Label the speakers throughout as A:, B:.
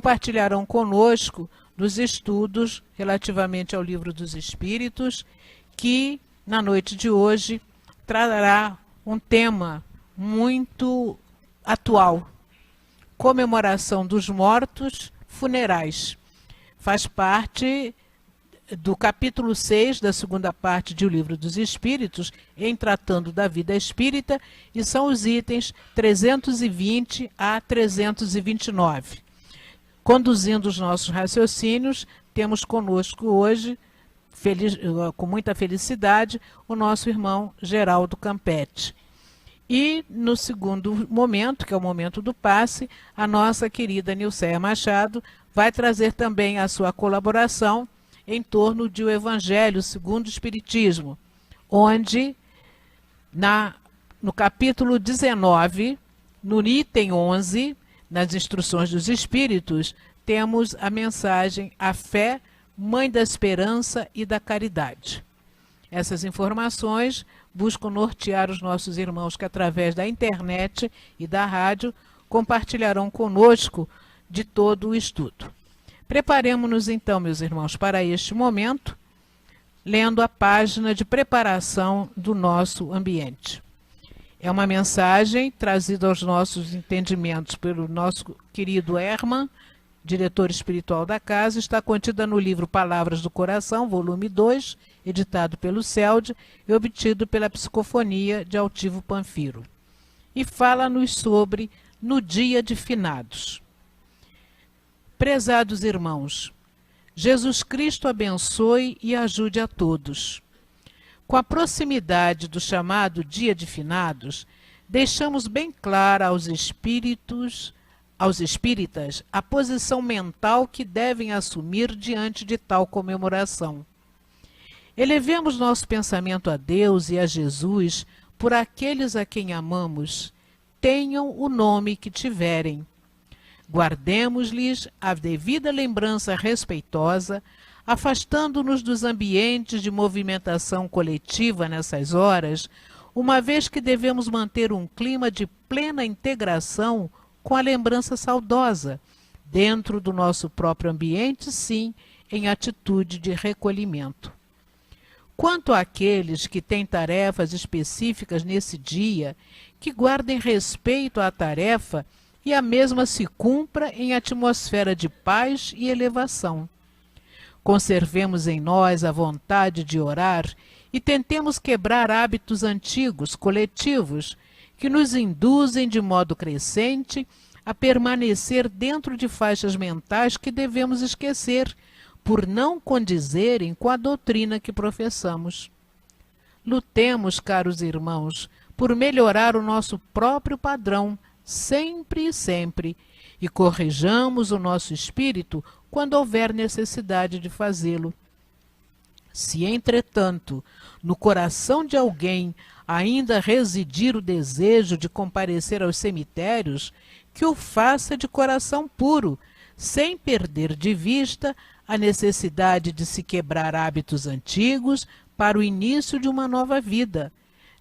A: compartilharão conosco dos estudos relativamente ao Livro dos Espíritos, que na noite de hoje trará um tema muito atual: comemoração dos mortos, funerais. Faz parte do capítulo 6 da segunda parte de O Livro dos Espíritos, em Tratando da Vida Espírita, e são os itens 320 a 329. Conduzindo os nossos raciocínios, temos conosco hoje, com muita felicidade, o nosso irmão Geraldo Campetti. E no segundo momento, que é o momento do passe, a nossa querida Nilceia Machado vai trazer também a sua colaboração em torno de O Evangelho segundo o Espiritismo, onde no capítulo 19, no item 11, nas instruções dos Espíritos, temos a mensagem: a fé, mãe da esperança e da caridade. Essas informações buscam nortear os nossos irmãos que, através da internet e da rádio, compartilharão conosco de todo o estudo. Preparemo-nos então, meus irmãos, para este momento, lendo a página de preparação do nosso ambiente. É uma mensagem trazida aos nossos entendimentos pelo nosso querido Herman, diretor espiritual da casa, está contida no livro Palavras do Coração, volume 2, editado pelo CELD e obtido pela Psicofonia de Altivo Panfiro. E fala-nos sobre No Dia de Finados. Prezados irmãos, Jesus Cristo abençoe e ajude a todos. Com a proximidade do chamado Dia de Finados, deixamos bem clara aos espíritas, a posição mental que devem assumir diante de tal comemoração. Elevemos nosso pensamento a Deus e a Jesus por aqueles a quem amamos, tenham o nome que tiverem. Guardemos-lhes a devida lembrança respeitosa, afastando-nos dos ambientes de movimentação coletiva nessas horas, uma vez que devemos manter um clima de plena integração com a lembrança saudosa, dentro do nosso próprio ambiente, sim, em atitude de recolhimento. Quanto àqueles que têm tarefas específicas nesse dia, que guardem respeito à tarefa e a mesma se cumpra em atmosfera de paz e elevação. Conservemos em nós a vontade de orar e tentemos quebrar hábitos antigos, coletivos, que nos induzem de modo crescente a permanecer dentro de faixas mentais que devemos esquecer, por não condizerem com a doutrina que professamos. Lutemos, caros irmãos, por melhorar o nosso próprio padrão, sempre e sempre, e corrijamos o nosso espírito quando houver necessidade de fazê-lo. Se, entretanto, no coração de alguém ainda residir o desejo de comparecer aos cemitérios, que o faça de coração puro, sem perder de vista a necessidade de se quebrar hábitos antigos para o início de uma nova vida,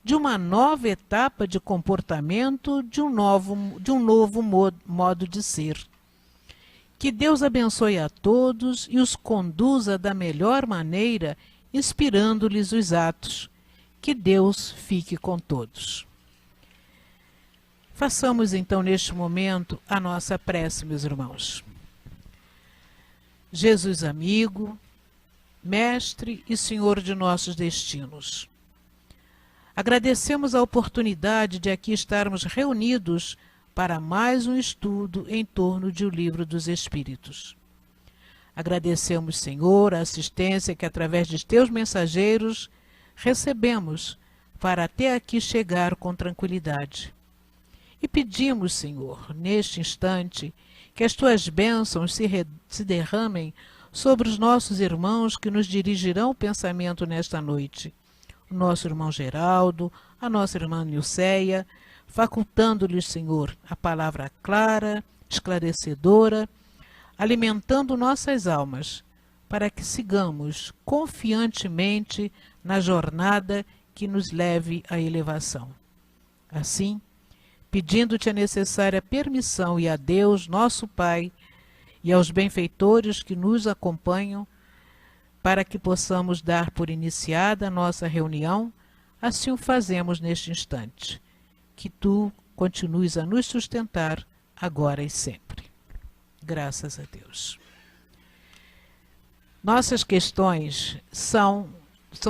A: de uma nova etapa de comportamento, de um novo modo de ser. Que Deus abençoe a todos e os conduza da melhor maneira, inspirando-lhes os atos. Que Deus fique com todos. Façamos então neste momento a nossa prece, meus irmãos. Jesus amigo, Mestre e Senhor de nossos destinos, agradecemos a oportunidade de aqui estarmos reunidos para mais um estudo em torno de O Livro dos Espíritos. Agradecemos, Senhor, a assistência que através de teus mensageiros recebemos para até aqui chegar com tranquilidade. E pedimos, Senhor, neste instante, que as tuas bênçãos se derramem sobre os nossos irmãos que nos dirigirão o pensamento nesta noite. O nosso irmão Geraldo, a nossa irmã Nilceia, facultando-lhes, Senhor, a palavra clara, esclarecedora, alimentando nossas almas, para que sigamos confiantemente na jornada que nos leve à elevação. Assim, pedindo-te a necessária permissão e a Deus, nosso Pai, e aos benfeitores que nos acompanham, para que possamos dar por iniciada a nossa reunião, assim o fazemos neste instante. Que tu continues a nos sustentar agora e sempre. Graças a Deus. Nossas questões são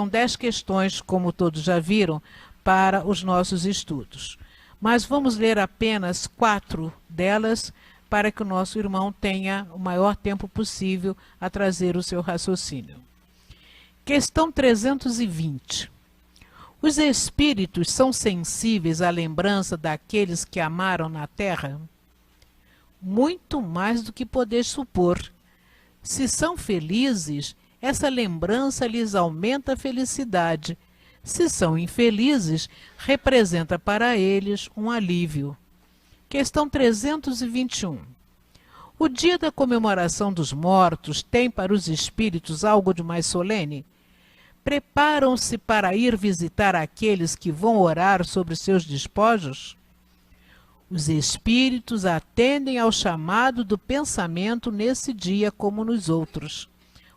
A: 10 questões, como todos já viram, para os nossos estudos. Mas vamos ler apenas 4 delas para que o nosso irmão tenha o maior tempo possível a trazer o seu raciocínio. Questão 320. Os espíritos são sensíveis à lembrança daqueles que amaram na terra? Muito mais do que poder supor. Se são felizes, essa lembrança lhes aumenta a felicidade. Se são infelizes, representa para eles um alívio. Questão 321. O dia da comemoração dos mortos tem para os espíritos algo de mais solene? Preparam-se para ir visitar aqueles que vão orar sobre seus despojos? Os espíritos atendem ao chamado do pensamento nesse dia como nos outros.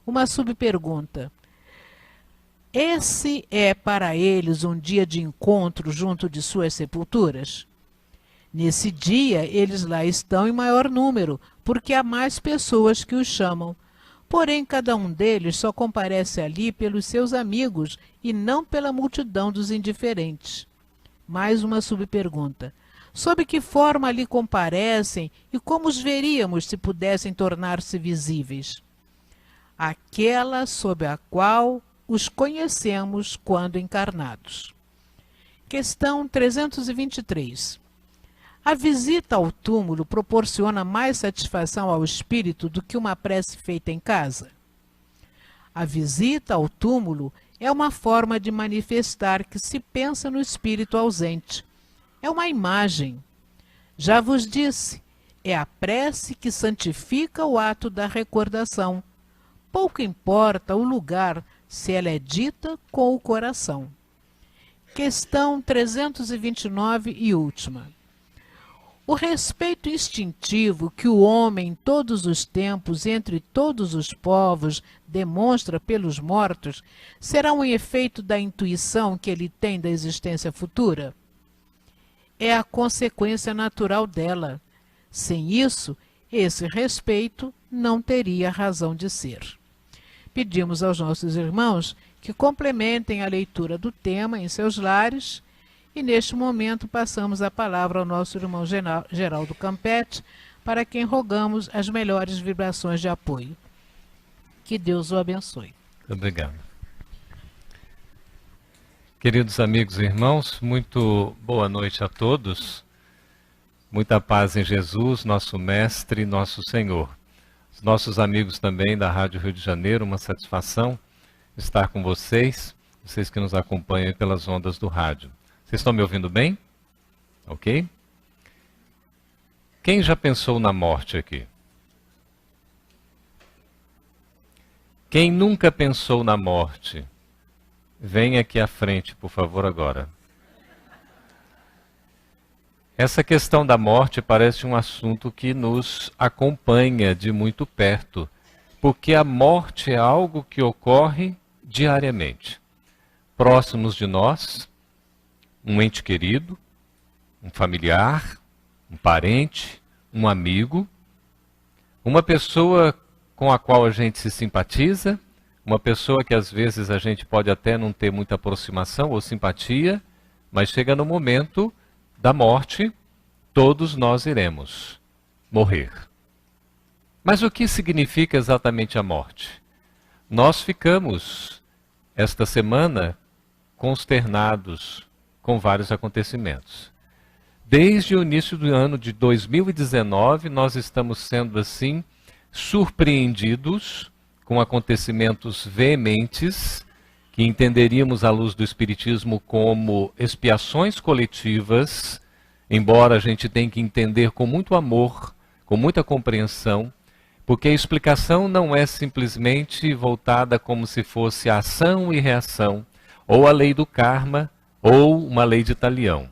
A: Uma subpergunta. Esse é para eles um dia de encontro junto de suas sepulturas? Nesse dia, eles lá estão em maior número, porque há mais pessoas que os chamam. Porém, cada um deles só comparece ali pelos seus amigos e não pela multidão dos indiferentes. Mais uma subpergunta. Sob que forma ali comparecem e como os veríamos se pudessem tornar-se visíveis? Aquela sob a qual os conhecemos quando encarnados. Questão 323. A visita ao túmulo proporciona mais satisfação ao espírito do que uma prece feita em casa? A visita ao túmulo é uma forma de manifestar que se pensa no espírito ausente. É uma imagem. Já vos disse, é a prece que santifica o ato da recordação. Pouco importa o lugar se ela é dita com o coração. Questão 329 e última. O respeito instintivo que o homem em todos os tempos, entre todos os povos, demonstra pelos mortos, será um efeito da intuição que ele tem da existência futura? É a consequência natural dela. Sem isso, esse respeito não teria razão de ser. Pedimos aos nossos irmãos que complementem a leitura do tema em seus lares e, neste momento, passamos a palavra ao nosso irmão Geraldo Campete, para quem rogamos as melhores vibrações de apoio. Que Deus o abençoe.
B: Obrigado. Queridos amigos e irmãos, muito boa noite a todos. Muita paz em Jesus, nosso Mestre, nosso Senhor. Os nossos amigos também da Rádio Rio de Janeiro, uma satisfação estar com vocês, vocês que nos acompanham pelas ondas do rádio. Vocês estão me ouvindo bem? Ok? Quem já pensou na morte aqui? Quem nunca pensou na morte? Vem aqui à frente, por favor, agora. Essa questão da morte parece um assunto que nos acompanha de muito perto, porque a morte é algo que ocorre diariamente. Próximos de nós, um ente querido, um familiar, um parente, um amigo, uma pessoa com a qual a gente se simpatiza, uma pessoa que às vezes a gente pode até não ter muita aproximação ou simpatia, mas chega no momento da morte, todos nós iremos morrer. Mas o que significa exatamente a morte? Nós ficamos, esta semana, consternados com vários acontecimentos. Desde o início do ano de 2019, nós estamos sendo assim surpreendidos com acontecimentos veementes que entenderíamos à luz do Espiritismo como expiações coletivas, embora a gente tenha que entender com muito amor, com muita compreensão, porque a explicação não é simplesmente voltada como se fosse ação e reação, ou a lei do karma, ou uma lei de Talião.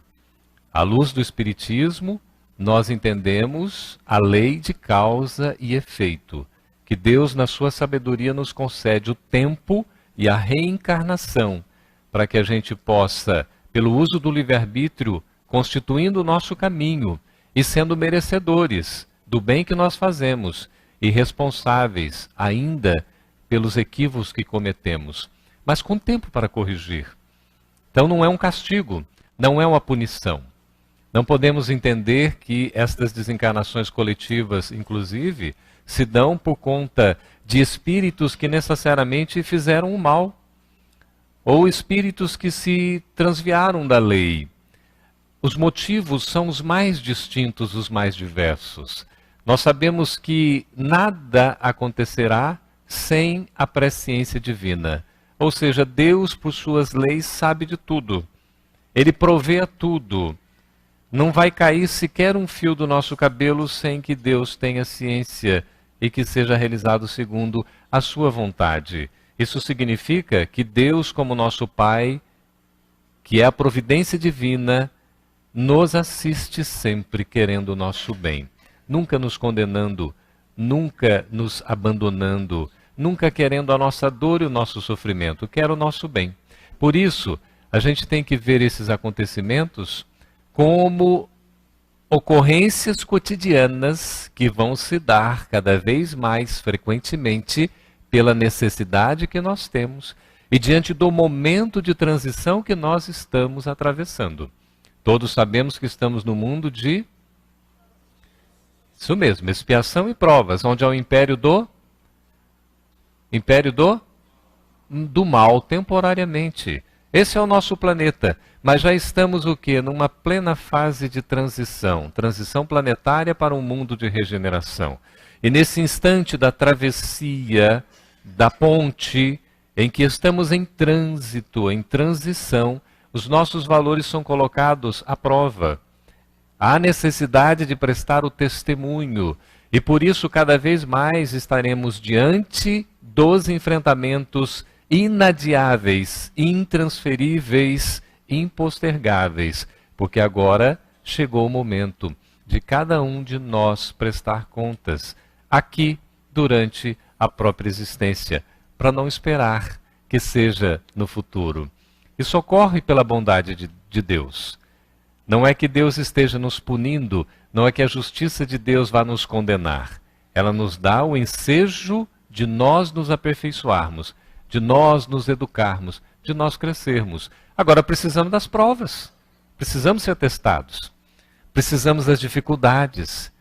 B: À luz do Espiritismo, nós entendemos a lei de causa e efeito, que Deus, na sua sabedoria, nos concede o tempo e a reencarnação, para que a gente possa, pelo uso do livre-arbítrio, constituindo o nosso caminho e sendo merecedores do bem que nós fazemos e responsáveis ainda pelos equívocos que cometemos, mas com tempo para corrigir. Então não é um castigo, não é uma punição. Não podemos entender que estas desencarnações coletivas, inclusive, se dão por conta de espíritos que necessariamente fizeram o mal, ou espíritos que se transviaram da lei. Os motivos são os mais distintos, os mais diversos. Nós sabemos que nada acontecerá sem a presciência divina. Ou seja, Deus, por suas leis, sabe de tudo. Ele provê a tudo. Não vai cair sequer um fio do nosso cabelo sem que Deus tenha ciência e que seja realizado segundo a sua vontade. Isso significa que Deus, como nosso Pai, que é a providência divina, nos assiste sempre querendo o nosso bem, nunca nos condenando, nunca nos abandonando, nunca querendo a nossa dor e o nosso sofrimento, quer o nosso bem. Por isso, a gente tem que ver esses acontecimentos como ocorrências cotidianas que vão se dar cada vez mais frequentemente pela necessidade que nós temos e diante do momento de transição que nós estamos atravessando. Todos sabemos que estamos no mundo de... Isso mesmo, expiação e provas, onde é o império do mal temporariamente. Esse é o nosso planeta, mas já estamos o quê? Numa plena fase de transição planetária para um mundo de regeneração. E nesse instante da travessia, da ponte, em que estamos em trânsito, em transição, os nossos valores são colocados à prova. Há necessidade de prestar o testemunho, e por isso cada vez mais estaremos diante dos enfrentamentos inadiáveis, intransferíveis, impostergáveis, porque agora chegou o momento de cada um de nós prestar contas aqui durante a própria existência, para não esperar que seja no futuro. Isso ocorre pela bondade de Deus. Não é que Deus esteja nos punindo, não é que a justiça de Deus vá nos condenar. Ela nos dá o ensejo de nós nos aperfeiçoarmos, de nós nos educarmos, de nós crescermos. Agora precisamos das provas, precisamos ser testados, precisamos das dificuldades.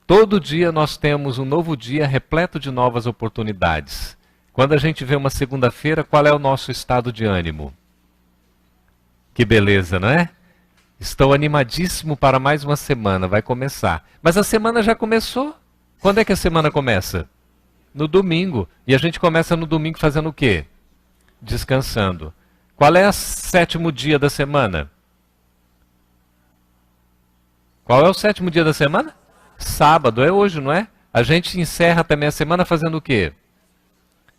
B: Todo dia nós temos um novo dia repleto de novas oportunidades. Quando a gente vê uma segunda-feira, qual é o nosso estado de ânimo? Que beleza, não é? Estou animadíssimo para mais uma semana, vai começar. Mas a semana já começou. Quando é que a semana começa? No domingo. E a gente começa no domingo fazendo o quê? Descansando. Qual é o 7º dia da semana? Qual é o 7º dia da semana? Sábado, é hoje, não é? A gente encerra também a semana fazendo o quê?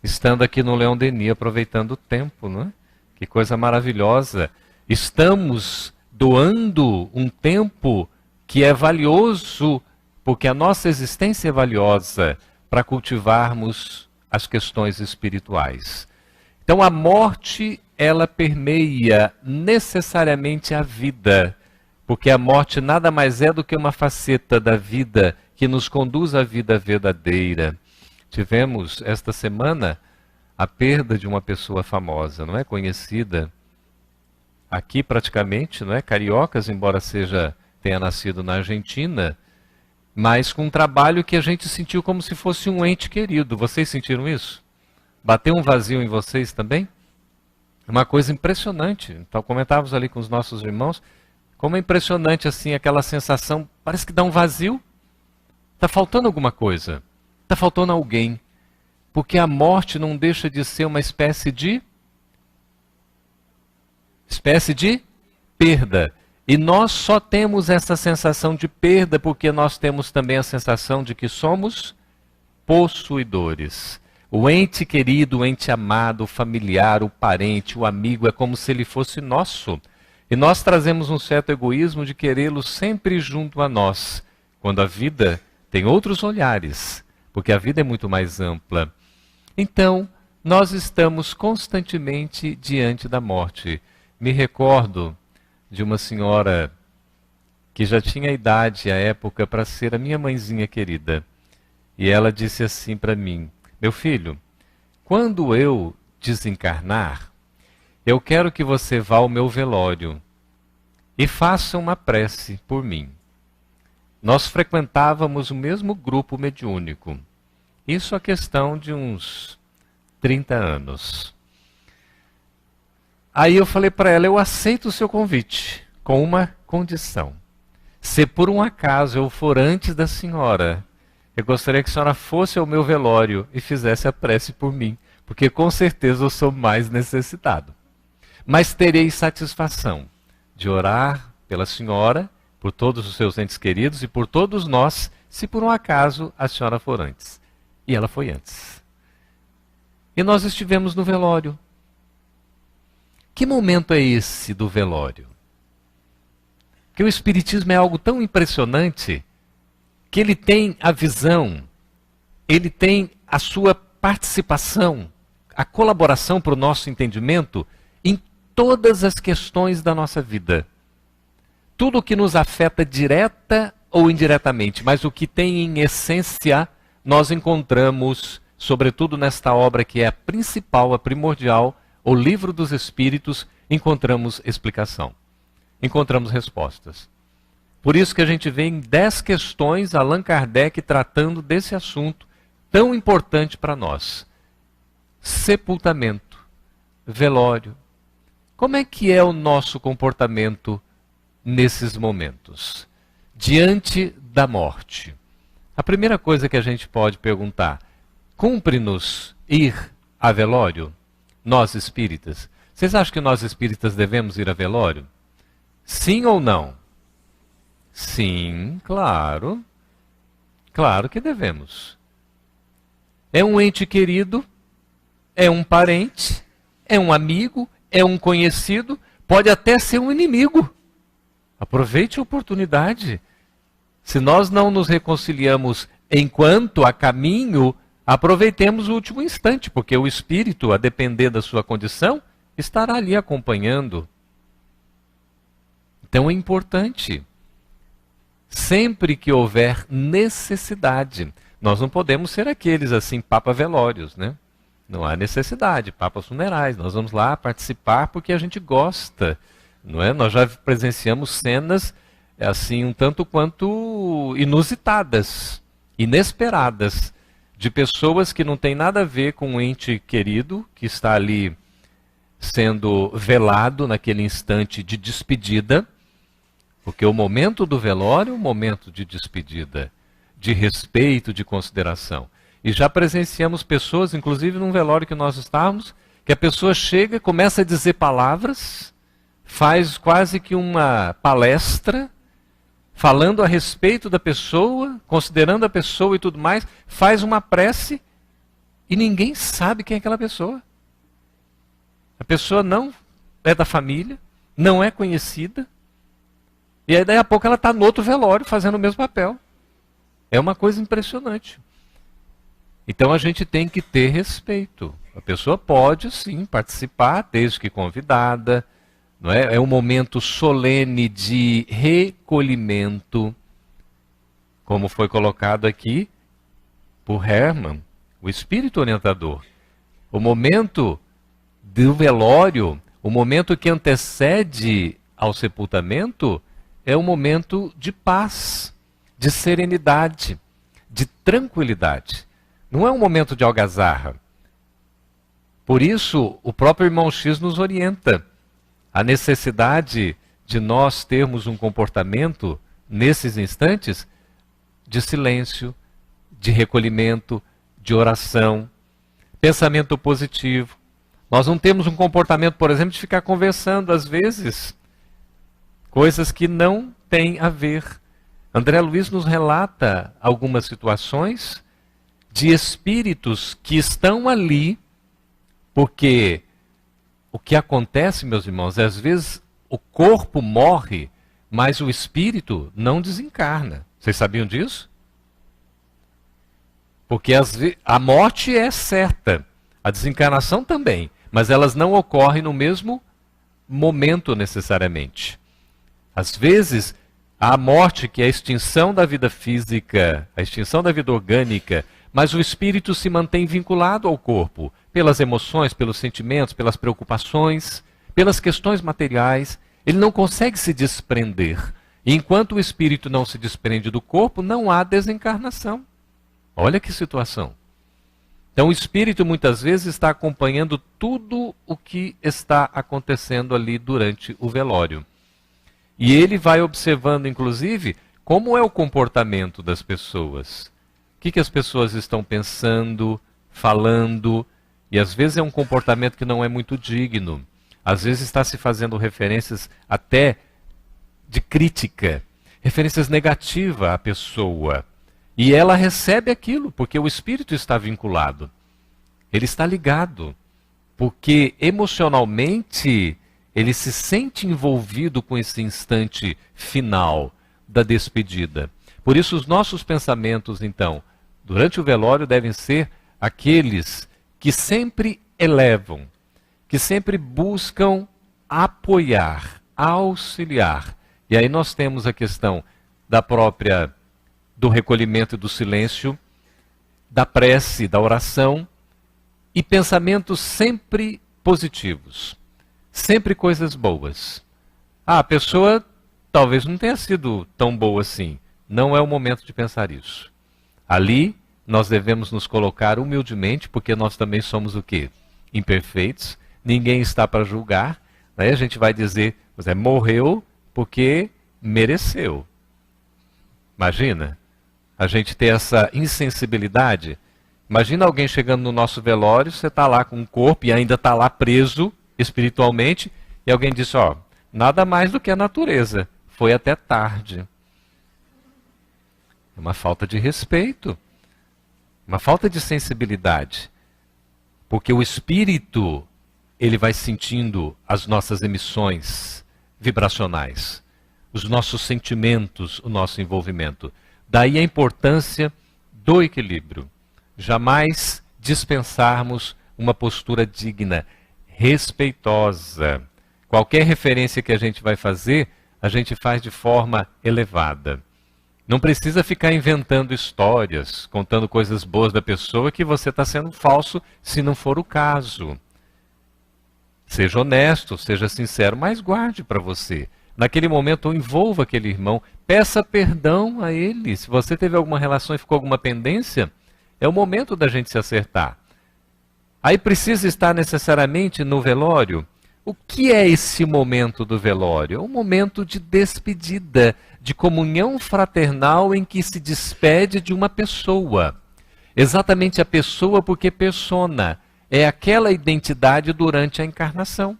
B: Estando aqui no Leão Denis, aproveitando o tempo, não é? Que coisa maravilhosa. Estamos doando um tempo que é valioso, porque a nossa existência é valiosa para cultivarmos as questões espirituais. Então a morte, ela permeia necessariamente a vida, porque a morte nada mais é do que uma faceta da vida que nos conduz à vida verdadeira. Tivemos esta semana a perda de uma pessoa famosa, não é? Conhecida aqui praticamente, não é? Cariocas, embora tenha nascido na Argentina, mas com um trabalho que a gente sentiu como se fosse um ente querido. Vocês sentiram isso? Bateu um vazio em vocês também? Uma coisa impressionante. Então comentávamos ali com os nossos irmãos, como é impressionante assim aquela sensação, parece que dá um vazio. Está faltando alguma coisa. Está faltando alguém. Porque a morte não deixa de ser uma espécie de perda. E nós só temos essa sensação de perda porque nós temos também a sensação de que somos possuidores. O ente querido, o ente amado, o familiar, o parente, o amigo, é como se ele fosse nosso. E nós trazemos um certo egoísmo de querê-lo sempre junto a nós, quando a vida tem outros olhares, porque a vida é muito mais ampla. Então, nós estamos constantemente diante da morte. Me recordo de uma senhora que já tinha idade à época para ser a minha mãezinha querida. E ela disse assim para mim: meu filho, quando eu desencarnar, eu quero que você vá ao meu velório e faça uma prece por mim. Nós frequentávamos o mesmo grupo mediúnico. Isso a questão de uns 30 anos. Aí eu falei para ela: eu aceito o seu convite, com uma condição. Se por um acaso eu for antes da senhora, eu gostaria que a senhora fosse ao meu velório e fizesse a prece por mim, porque com certeza eu sou mais necessitado. Mas terei satisfação de orar pela senhora, por todos os seus entes queridos e por todos nós, se por um acaso a senhora for antes. E ela foi antes. E nós estivemos no velório. Que momento é esse do velório? Porque o Espiritismo é algo tão impressionante que ele tem a visão, ele tem a sua participação, a colaboração para o nosso entendimento em todas as questões da nossa vida. Tudo o que nos afeta direta ou indiretamente, mas o que tem em essência, nós encontramos, sobretudo nesta obra que é a principal, a primordial, o Livro dos Espíritos, encontramos explicação, encontramos respostas. Por isso que a gente vê em 10 questões Allan Kardec tratando desse assunto tão importante para nós. Sepultamento, velório. Como é que é o nosso comportamento nesses momentos? Diante da morte. A primeira coisa que a gente pode perguntar: cumpre-nos ir a velório? Nós espíritas. Vocês acham que nós espíritas devemos ir a velório? Sim ou não? Sim, claro. Claro que devemos. É um ente querido, é um parente, é um amigo, é um conhecido, pode até ser um inimigo. Aproveite a oportunidade. Se nós não nos reconciliamos enquanto a caminho, aproveitemos o último instante, porque o espírito, a depender da sua condição, estará ali acompanhando. Então é importante. Sempre que houver necessidade, nós não podemos ser aqueles assim, papa-velórios, né? Não há necessidade, papas funerais. Nós vamos lá participar porque a gente gosta, não é? Nós já presenciamos cenas assim um tanto quanto inusitadas, inesperadas, de pessoas que não têm nada a ver com um ente querido que está ali sendo velado naquele instante de despedida, porque o momento do velório é um momento de despedida, de respeito, de consideração. E já presenciamos pessoas, inclusive num velório que nós estávamos, que a pessoa chega, começa a dizer palavras, faz quase que uma palestra, falando a respeito da pessoa, considerando a pessoa e tudo mais, faz uma prece e ninguém sabe quem é aquela pessoa. A pessoa não é da família, não é conhecida, e aí daí a pouco ela está no outro velório fazendo o mesmo papel. É uma coisa impressionante. Então a gente tem que ter respeito. A pessoa pode sim participar, desde que convidada. Não é? É um momento solene de recolhimento, como foi colocado aqui por Hermann, o espírito orientador. O momento do velório, o momento que antecede ao sepultamento, é um momento de paz, de serenidade, de tranquilidade. Não é um momento de algazarra. Por isso, o próprio irmão X nos orienta a necessidade de nós termos um comportamento, nesses instantes, de silêncio, de recolhimento, de oração, pensamento positivo. Nós não temos um comportamento, por exemplo, de ficar conversando, às vezes, coisas que não têm a ver. André Luiz nos relata algumas situações de espíritos que estão ali, porque o que acontece, meus irmãos, é às vezes o corpo morre, mas o espírito não desencarna. Vocês sabiam disso? Porque a morte é certa, a desencarnação também, mas elas não ocorrem no mesmo momento necessariamente. Às vezes, a morte, que é a extinção da vida física, a extinção da vida orgânica, mas o espírito se mantém vinculado ao corpo, pelas emoções, pelos sentimentos, pelas preocupações, pelas questões materiais. Ele não consegue se desprender. E enquanto o espírito não se desprende do corpo, não há desencarnação. Olha que situação. Então o espírito muitas vezes está acompanhando tudo o que está acontecendo ali durante o velório. E ele vai observando, inclusive, como é o comportamento das pessoas. O que as pessoas estão pensando, falando, e às vezes é um comportamento que não é muito digno. Às vezes está se fazendo referências até de crítica, referências negativas à pessoa. E ela recebe aquilo, porque o espírito está vinculado. Ele está ligado, porque emocionalmente ele se sente envolvido com esse instante final da despedida. Por isso os nossos pensamentos, então, durante o velório devem ser aqueles que sempre elevam, que sempre buscam apoiar, auxiliar. E aí nós temos a questão do recolhimento e do silêncio, da prece, da oração, e pensamentos sempre positivos, sempre coisas boas. A pessoa talvez não tenha sido tão boa assim. Não é o momento de pensar isso. Ali nós devemos nos colocar humildemente, porque nós também somos o quê? Imperfeitos. Ninguém está para julgar. Né? A gente vai dizer, morreu porque mereceu. Imagina a gente ter essa insensibilidade. Imagina alguém chegando no nosso velório, você está lá com um corpo e ainda está lá preso espiritualmente, e alguém diz, nada mais do que a natureza. Foi até tarde. É uma falta de respeito, uma falta de sensibilidade. Porque o espírito, ele vai sentindo as nossas emissões vibracionais, os nossos sentimentos, o nosso envolvimento. Daí a importância do equilíbrio. Jamais dispensarmos uma postura digna, respeitosa. Qualquer referência que a gente vai fazer, a gente faz de forma elevada. Não precisa ficar inventando histórias, contando coisas boas da pessoa que você está sendo falso, se não for o caso. Seja honesto, seja sincero, mas guarde para você. Naquele momento, envolva aquele irmão, peça perdão a ele. Se você teve alguma relação e ficou alguma pendência, é o momento da gente se acertar. Aí precisa estar necessariamente no velório. O que é esse momento do velório? É um momento de despedida, de comunhão fraternal em que se despede de uma pessoa. Exatamente a pessoa, porque persona é aquela identidade durante a encarnação.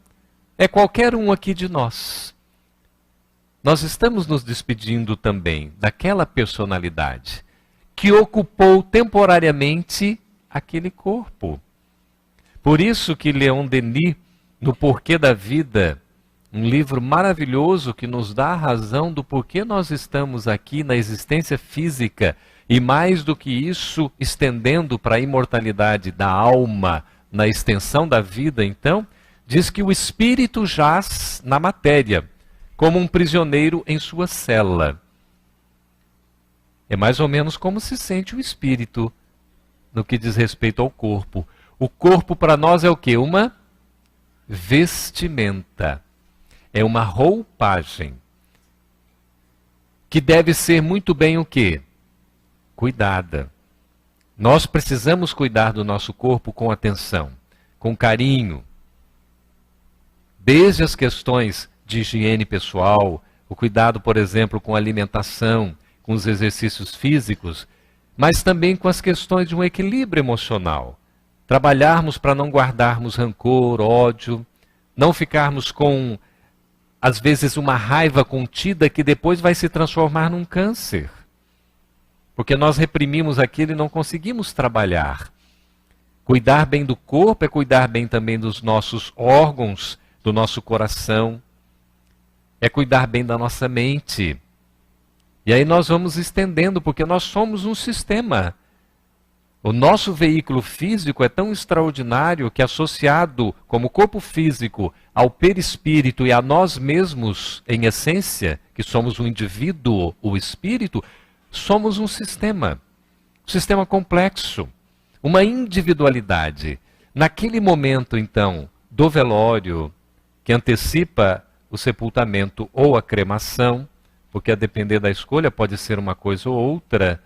B: É qualquer um aqui de nós. Nós estamos nos despedindo também daquela personalidade que ocupou temporariamente aquele corpo. Por isso que Leon Denis, no Porquê da Vida, um livro maravilhoso que nos dá a razão do porquê nós estamos aqui na existência física, e mais do que isso, estendendo para a imortalidade da alma, na extensão da vida, então, diz que o espírito jaz na matéria, como um prisioneiro em sua cela. É mais ou menos como se sente o espírito no que diz respeito ao corpo. O corpo para nós é o quê? Uma vestimenta. É uma roupagem. Que deve ser muito bem o quê? Cuidada. Nós precisamos cuidar do nosso corpo com atenção, com carinho. Desde as questões de higiene pessoal, o cuidado, por exemplo, com a alimentação, com os exercícios físicos, mas também com as questões de um equilíbrio emocional. Trabalharmos para não guardarmos rancor, ódio, não ficarmos com, às vezes, uma raiva contida que depois vai se transformar num câncer. Porque nós reprimimos aquilo e não conseguimos trabalhar. Cuidar bem do corpo é cuidar bem também dos nossos órgãos, do nosso coração. é cuidar bem da nossa mente. E aí nós vamos estendendo, porque nós somos um sistema. O nosso veículo físico é tão extraordinário que, associado como corpo físico ao perispírito e a nós mesmos, em essência, que somos um indivíduo, o espírito, somos um sistema complexo, uma individualidade. Naquele momento, então, do velório, que antecipa o sepultamento ou a cremação, porque a depender da escolha pode ser uma coisa ou outra,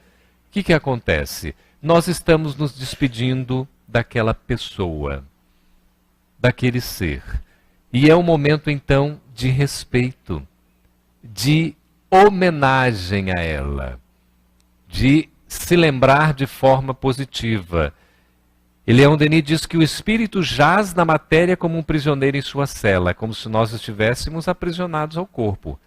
B: o que acontece? Nós estamos nos despedindo daquela pessoa, daquele ser. E é um momento, então, de respeito, de homenagem a ela, de se lembrar de forma positiva. E Leon Denis diz que o espírito jaz na matéria como um prisioneiro em sua cela, como se nós estivéssemos aprisionados ao corpo.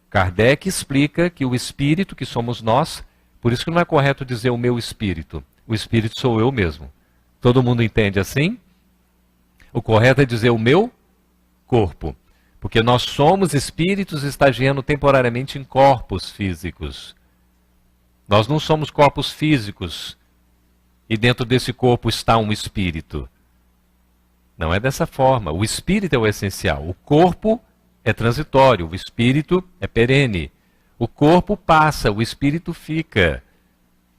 B: Kardec explica que o espírito, que somos nós, por isso que não é correto dizer o meu espírito. O espírito sou eu mesmo. Todo mundo entende assim? O correto é dizer o meu corpo. Porque nós somos espíritos estagiando temporariamente em corpos físicos. Nós não somos corpos físicos e dentro desse corpo está um espírito. Não é dessa forma. O espírito é o essencial. O corpo é transitório, o espírito é perene. O corpo passa, o espírito fica.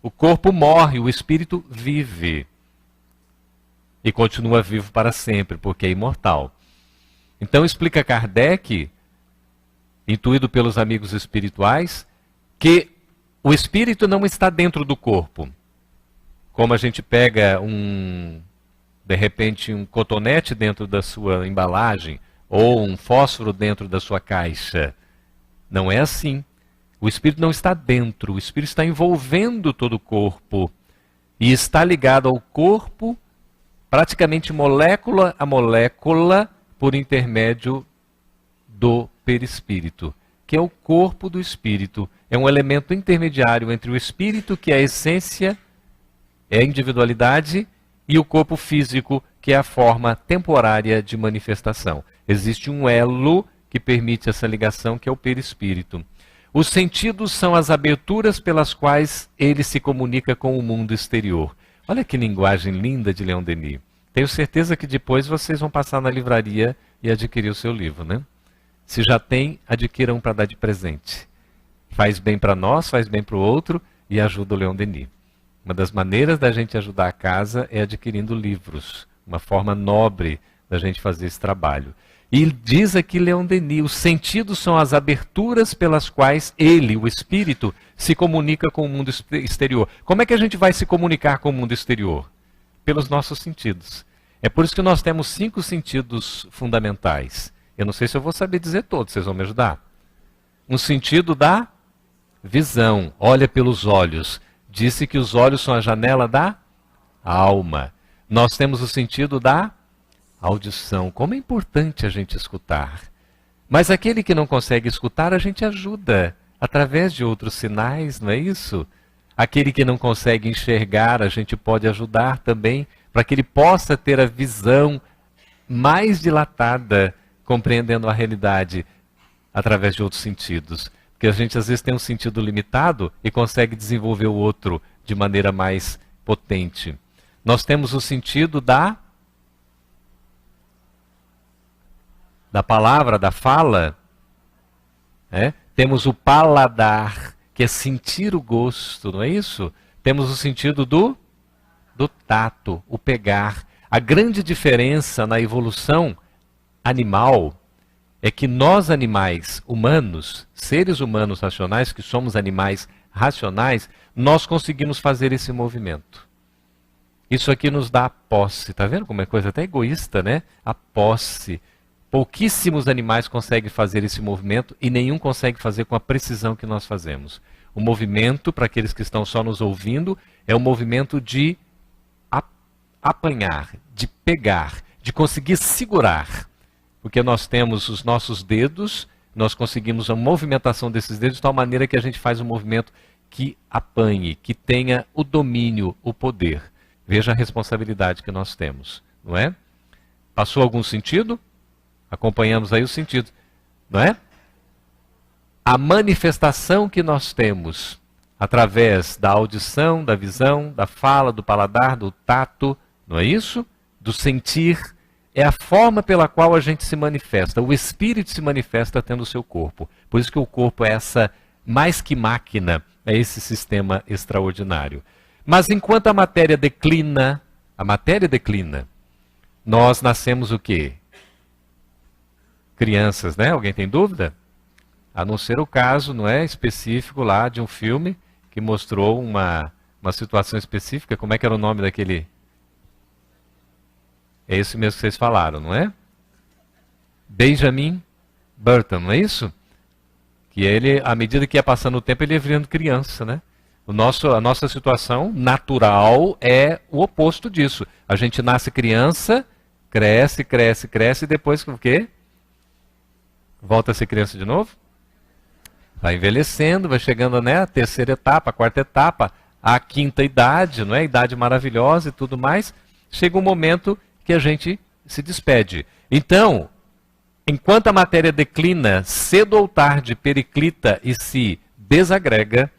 B: O corpo morre, o espírito vive. E continua vivo para sempre, porque é imortal. Então explica Kardec, intuído pelos amigos espirituais, que o espírito não está dentro do corpo. Como a gente pega de repente, um cotonete dentro da sua embalagem, ou um fósforo dentro da sua caixa. Não é assim. O espírito não está dentro, o espírito está envolvendo todo o corpo. E está ligado ao corpo, praticamente molécula a molécula, por intermédio do perispírito, que é o corpo do espírito. É um elemento intermediário entre o espírito, que é a essência, é a individualidade, e o corpo físico, que é a forma temporária de manifestação. Existe um elo que permite essa ligação, que é o perispírito. Os sentidos são as aberturas pelas quais ele se comunica com o mundo exterior. Olha que linguagem linda de Leon Denis. Tenho certeza que depois vocês vão passar na livraria e adquirir o seu livro, né? Se já tem, adquiram para dar de presente. Faz bem para nós, faz bem para o outro e ajuda o Leon Denis. Uma das maneiras da gente ajudar a casa é adquirindo livros. Uma forma nobre da gente fazer esse trabalho. E diz aqui Leon Denis, os sentidos são as aberturas pelas quais ele, o espírito, se comunica com o mundo exterior. Como é que a gente vai se comunicar com o mundo exterior? Pelos nossos sentidos. É por isso que nós temos 5 sentidos fundamentais. Eu não sei se eu vou saber dizer todos, vocês vão me ajudar? Um sentido da visão, olha pelos olhos. Disse que os olhos são a janela da alma. Nós temos o sentido da audição. Como é importante a gente escutar. Mas aquele que não consegue escutar, a gente ajuda através de outros sinais, não é isso? Aquele que não consegue enxergar, a gente pode ajudar também para que ele possa ter a visão mais dilatada, compreendendo a realidade através de outros sentidos. Porque a gente às vezes tem um sentido limitado e consegue desenvolver o outro de maneira mais potente. Nós temos o sentido da palavra, da fala. Temos o paladar, que é sentir o gosto, não é isso? Temos o sentido do tato, o pegar. A grande diferença na evolução animal é que nós animais humanos, seres humanos racionais, que somos animais racionais, nós conseguimos fazer esse movimento. Isso aqui nos dá a posse, tá vendo como é coisa até egoísta, né? A posse. Pouquíssimos animais conseguem fazer esse movimento e nenhum consegue fazer com a precisão que nós fazemos. O movimento, para aqueles que estão só nos ouvindo, é um movimento de apanhar, de pegar, de conseguir segurar. Porque nós temos os nossos dedos, nós conseguimos a movimentação desses dedos de tal maneira que a gente faz um movimento que apanhe, que tenha o domínio, o poder. Veja a responsabilidade que nós temos, não é? Passou algum sentido? Acompanhamos aí o sentido, não é? a manifestação que nós temos através da audição, da visão, da fala, do paladar, do tato, não é isso? Do sentir, é a forma pela qual a gente se manifesta. O espírito se manifesta tendo o seu corpo. Por isso que o corpo é essa, mais que máquina, é esse sistema extraordinário. Mas enquanto a matéria declina, nós nascemos o quê? Crianças, né? Alguém tem dúvida? A não ser o caso, não é, específico lá de um filme que mostrou uma situação específica. Como é que era o nome daquele? É isso mesmo que vocês falaram, não é? Benjamin Button, não é isso? Que ele, à medida que ia passando o tempo, ele ia virando criança, né? A nossa situação natural é o oposto disso. A gente nasce criança, cresce, e depois o quê? Volta a ser criança de novo? Vai envelhecendo, vai chegando, né, a terceira etapa, a quarta etapa, a quinta idade, não é? Idade maravilhosa e tudo mais. Chega um momento que a gente se despede. Então, enquanto a matéria declina, cedo ou tarde periclita e se desagrega,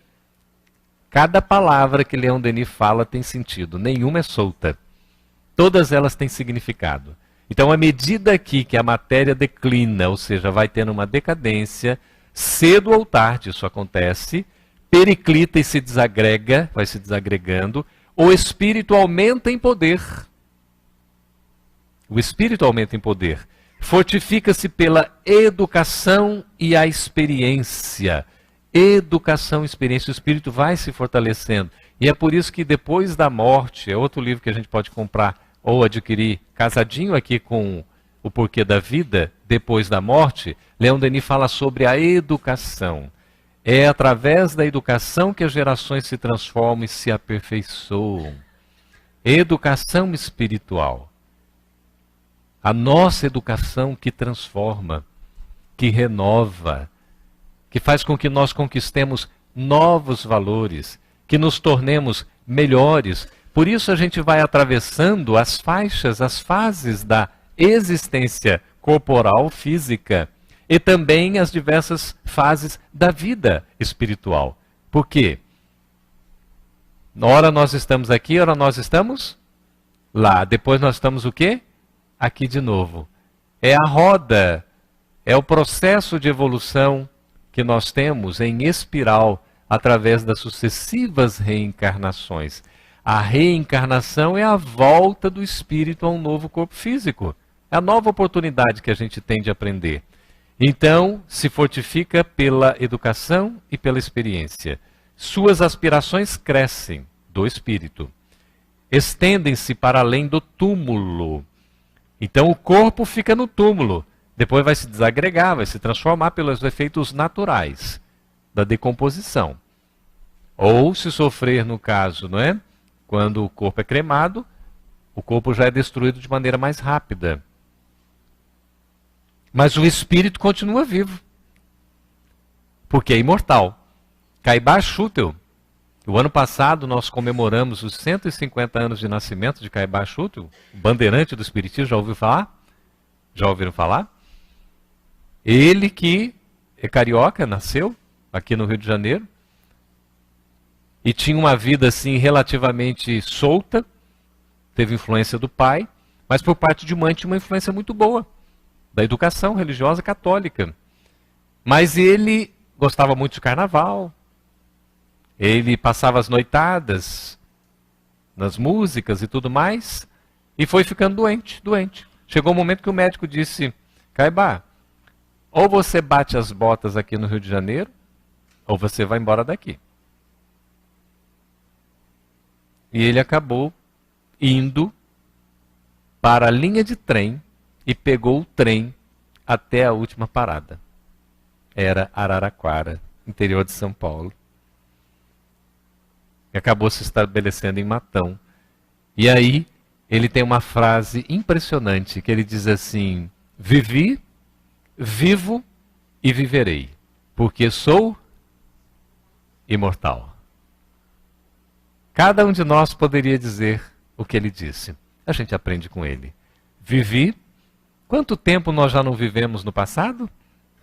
B: cada palavra que Leon Denis fala tem sentido, nenhuma é solta. Todas elas têm significado. Então, à medida aqui que a matéria declina, ou seja, vai tendo uma decadência, cedo ou tarde isso acontece, periclita e se desagrega, vai se desagregando, o espírito aumenta em poder. O espírito aumenta em poder. Fortifica-se pela educação e a experiência. Educação e experiência. O espírito vai se fortalecendo. E é por isso que depois da morte, é outro livro que a gente pode comprar ou adquirir, casadinho aqui com O Porquê da Vida, depois da morte, Leon Denis fala sobre a educação. É através da educação que as gerações se transformam e se aperfeiçoam. Educação espiritual. A nossa educação que transforma, que renova, que faz com que nós conquistemos novos valores, que nos tornemos melhores. Por isso a gente vai atravessando as faixas, as fases da existência corporal, física, e também as diversas fases da vida espiritual. Por quê? Ora nós estamos aqui, ora nós estamos lá. Depois nós estamos o quê? Aqui de novo. É a roda, é o processo de evolução que nós temos em espiral através das sucessivas reencarnações. A reencarnação é a volta do espírito a um novo corpo físico. É a nova oportunidade que a gente tem de aprender. Então, se fortifica pela educação e pela experiência. Suas aspirações crescem do espírito. Estendem-se para além do túmulo. Então o corpo fica no túmulo, depois vai se desagregar, vai se transformar pelos efeitos naturais da decomposição. Ou se sofrer no caso, não é? Quando o corpo é cremado, o corpo já é destruído de maneira mais rápida. Mas o espírito continua vivo, porque é imortal. Caibar Schutel, o ano passado nós comemoramos os 150 anos de nascimento de Caibar Schutel, o bandeirante do espiritismo, já ouviu falar? Já ouviram falar? Ele que é carioca, nasceu aqui no Rio de Janeiro, e tinha uma vida assim relativamente solta, teve influência do pai, mas por parte de mãe tinha uma influência muito boa, da educação religiosa católica. Mas ele gostava muito de carnaval, ele passava as noitadas nas músicas e tudo mais, e foi ficando doente. Chegou um momento que o médico disse, Caibar, ou você bate as botas aqui no Rio de Janeiro, ou você vai embora daqui. E ele acabou indo para a linha de trem e pegou o trem até a última parada. Era Araraquara, interior de São Paulo. E acabou se estabelecendo em Matão. E aí ele tem uma frase impressionante que ele diz assim: vivi, vivo e viverei, porque sou imortal. Cada um de nós poderia dizer o que ele disse. A gente aprende com ele. Vivi. Quanto tempo nós já não vivemos no passado?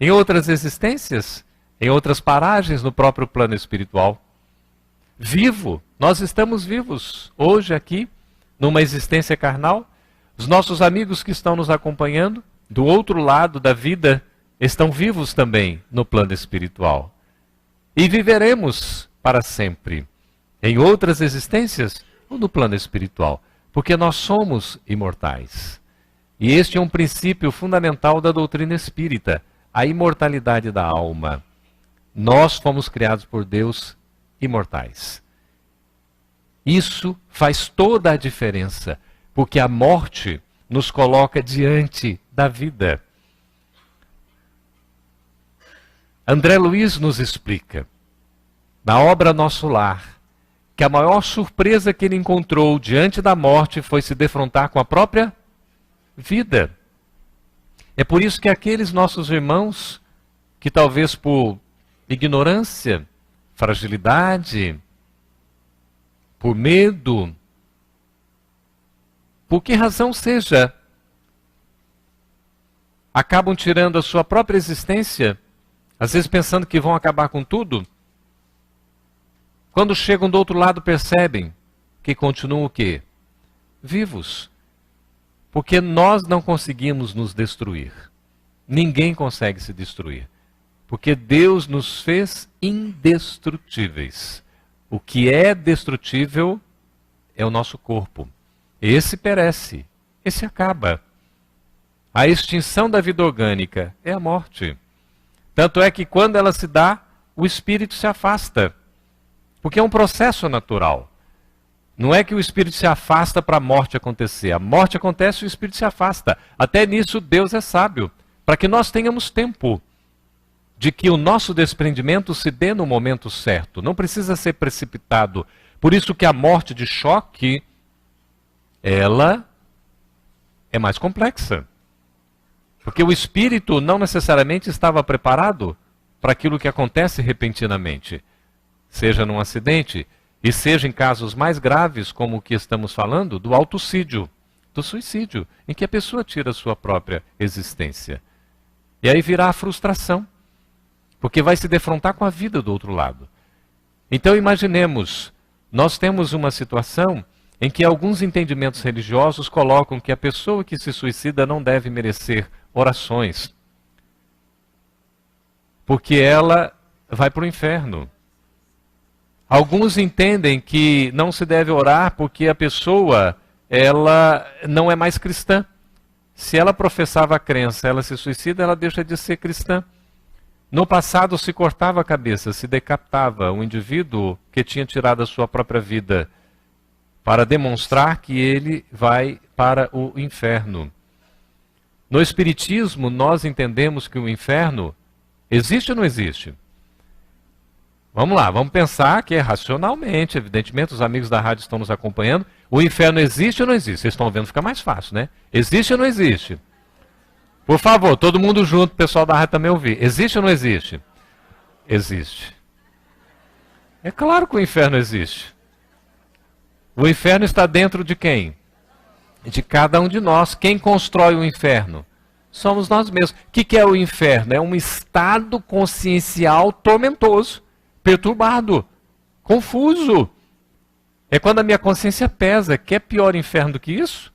B: Em outras existências? em outras paragens no próprio plano espiritual. Vivo, nós estamos vivos hoje aqui, numa existência carnal. Os nossos amigos que estão nos acompanhando, do outro lado da vida, estão vivos também no plano espiritual. E viveremos para sempre, em outras existências ou no plano espiritual, porque nós somos imortais. E este é um princípio fundamental da doutrina espírita, a imortalidade da alma. Nós fomos criados por Deus imortais. Isso faz toda a diferença, porque a morte nos coloca diante da vida. André Luiz nos explica, na obra Nosso Lar, que a maior surpresa que ele encontrou diante da morte foi se defrontar com a própria vida. É por isso que aqueles nossos irmãos, que talvez por ignorância, fragilidade, por medo, por que razão seja, acabam tirando a sua própria existência, às vezes pensando que vão acabar com tudo. Quando chegam do outro lado, percebem que continuam o quê? Vivos. Porque nós não conseguimos nos destruir. Ninguém consegue se destruir. Porque Deus nos fez indestrutíveis. O que é destrutível é o nosso corpo. Esse perece, esse acaba. A extinção da vida orgânica é a morte. Tanto é que quando ela se dá, o espírito se afasta. Porque é um processo natural. Não é que o espírito se afasta para a morte acontecer. A morte acontece e o espírito se afasta. Até nisso Deus é sábio. Para que nós tenhamos tempo de que o nosso desprendimento se dê no momento certo. Não precisa ser precipitado. Por isso que a morte de choque, ela é mais complexa. Porque o espírito não necessariamente estava preparado para aquilo que acontece repentinamente. Seja num acidente, e seja em casos mais graves, como o que estamos falando, do autocídio, do suicídio, em que a pessoa tira a sua própria existência. E aí virá a frustração, porque vai se defrontar com a vida do outro lado. Então imaginemos, nós temos uma situação em que alguns entendimentos religiosos colocam que a pessoa que se suicida não deve merecer orações, porque ela vai para o inferno. Alguns entendem que não se deve orar porque a pessoa, ela não é mais cristã. Se ela professava a crença, ela se suicida, ela deixa de ser cristã. No passado se cortava a cabeça, se decapitava o indivíduo que tinha tirado a sua própria vida, para demonstrar que ele vai para o inferno. No Espiritismo, nós entendemos que o inferno existe ou não existe? Vamos lá, vamos pensar que é racionalmente, evidentemente, os amigos da rádio estão nos acompanhando. O inferno existe ou não existe? Vocês estão vendo, fica mais fácil, né? Existe ou não existe? Por favor, todo mundo junto, o pessoal da rádio também ouvir. Existe ou não existe? Existe. É claro que o inferno existe. O inferno está dentro de quem? De cada um de nós. Quem constrói o inferno? Somos nós mesmos. O que é o inferno? É um estado consciencial tormentoso, perturbado, confuso. É quando a minha consciência pesa. Quer pior inferno do que isso?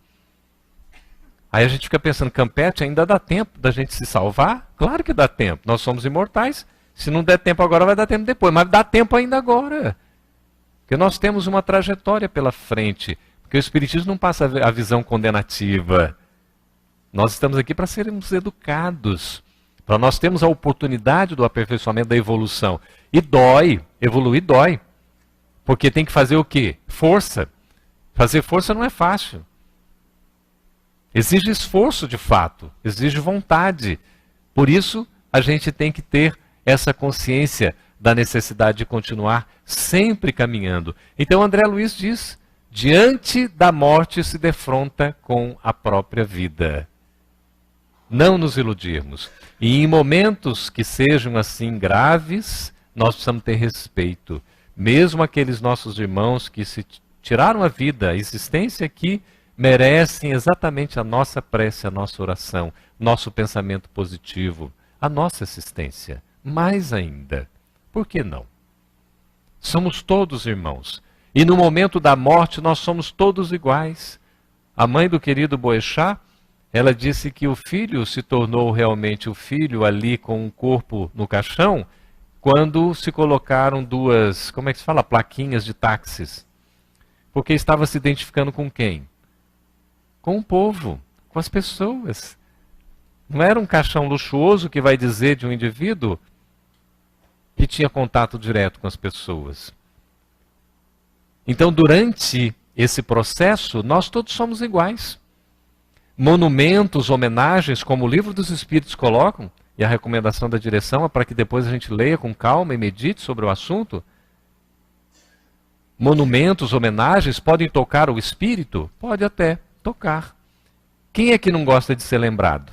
B: Aí a gente fica pensando, Campeche, ainda dá tempo da gente se salvar? Claro que dá tempo. Nós somos imortais. Se não der tempo agora, vai dar tempo depois. Mas dá tempo ainda agora. Porque nós temos uma trajetória pela frente. Porque o Espiritismo não passa a visão condenativa. Nós estamos aqui para sermos educados. Para nós termos a oportunidade do aperfeiçoamento da evolução. E dói. Evoluir dói. Porque tem que fazer o quê? Força. Fazer força não é fácil. Exige esforço de fato. Exige vontade. Por isso, a gente tem que ter essa consciência da necessidade de continuar sempre caminhando. Então André Luiz diz, diante da morte se defronta com a própria vida. Não nos iludirmos. E em momentos que sejam assim graves, nós precisamos ter respeito. Mesmo aqueles nossos irmãos que se tiraram a vida, a existência aqui, merecem exatamente a nossa prece, a nossa oração, nosso pensamento positivo, a nossa assistência. mais ainda. Por que não? Somos todos irmãos. E no momento da morte nós somos todos iguais. A mãe do querido Boechat, ela disse que o filho se tornou realmente o filho ali com um corpo no caixão, quando se colocaram duas, como é que se fala? Plaquinhas de táxis. Porque estava se identificando com quem? Com o povo, com as pessoas. Não era um caixão luxuoso que vai dizer de um indivíduo que tinha contato direto com as pessoas. Então, durante esse processo, nós todos somos iguais. Monumentos, homenagens, como o Livro dos Espíritos colocam, e a recomendação da direção é para que depois a gente leia com calma e medite sobre o assunto. Monumentos, homenagens podem tocar o espírito? Pode até tocar. Quem é que não gosta de ser lembrado?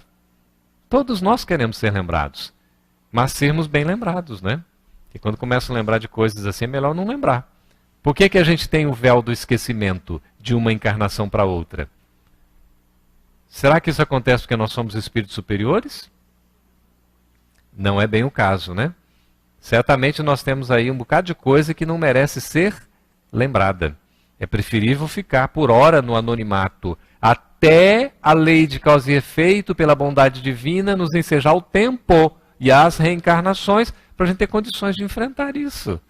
B: Todos nós queremos ser lembrados, mas sermos bem lembrados, né? E quando começam a lembrar de coisas assim, é melhor não lembrar. Por que a gente tem o véu do esquecimento de uma encarnação para outra? Será que isso acontece porque nós somos espíritos superiores? Não é bem o caso, né? Certamente nós temos aí um bocado de coisa que não merece ser lembrada. É preferível ficar por hora no anonimato, até a lei de causa e efeito, pela bondade divina, nos ensejar o tempo e as reencarnações para a gente ter condições de enfrentar isso.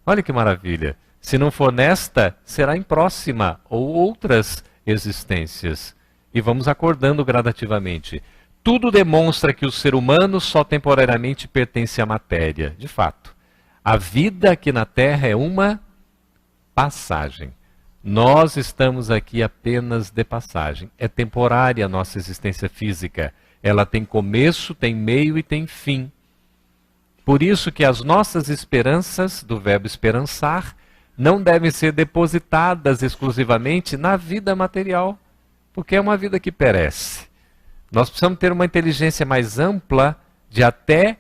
B: Olha que maravilha. Se não for nesta, será em próxima ou outras existências. E vamos acordando gradativamente. Tudo demonstra que o ser humano só temporariamente pertence à matéria. De fato, a vida aqui na Terra é uma passagem. Nós estamos aqui apenas de passagem. É temporária a nossa existência física. Ela tem começo, tem meio e tem fim. Por isso que as nossas esperanças, do verbo esperançar, não devem ser depositadas exclusivamente na vida material, porque é uma vida que perece. Nós precisamos ter uma inteligência mais ampla de até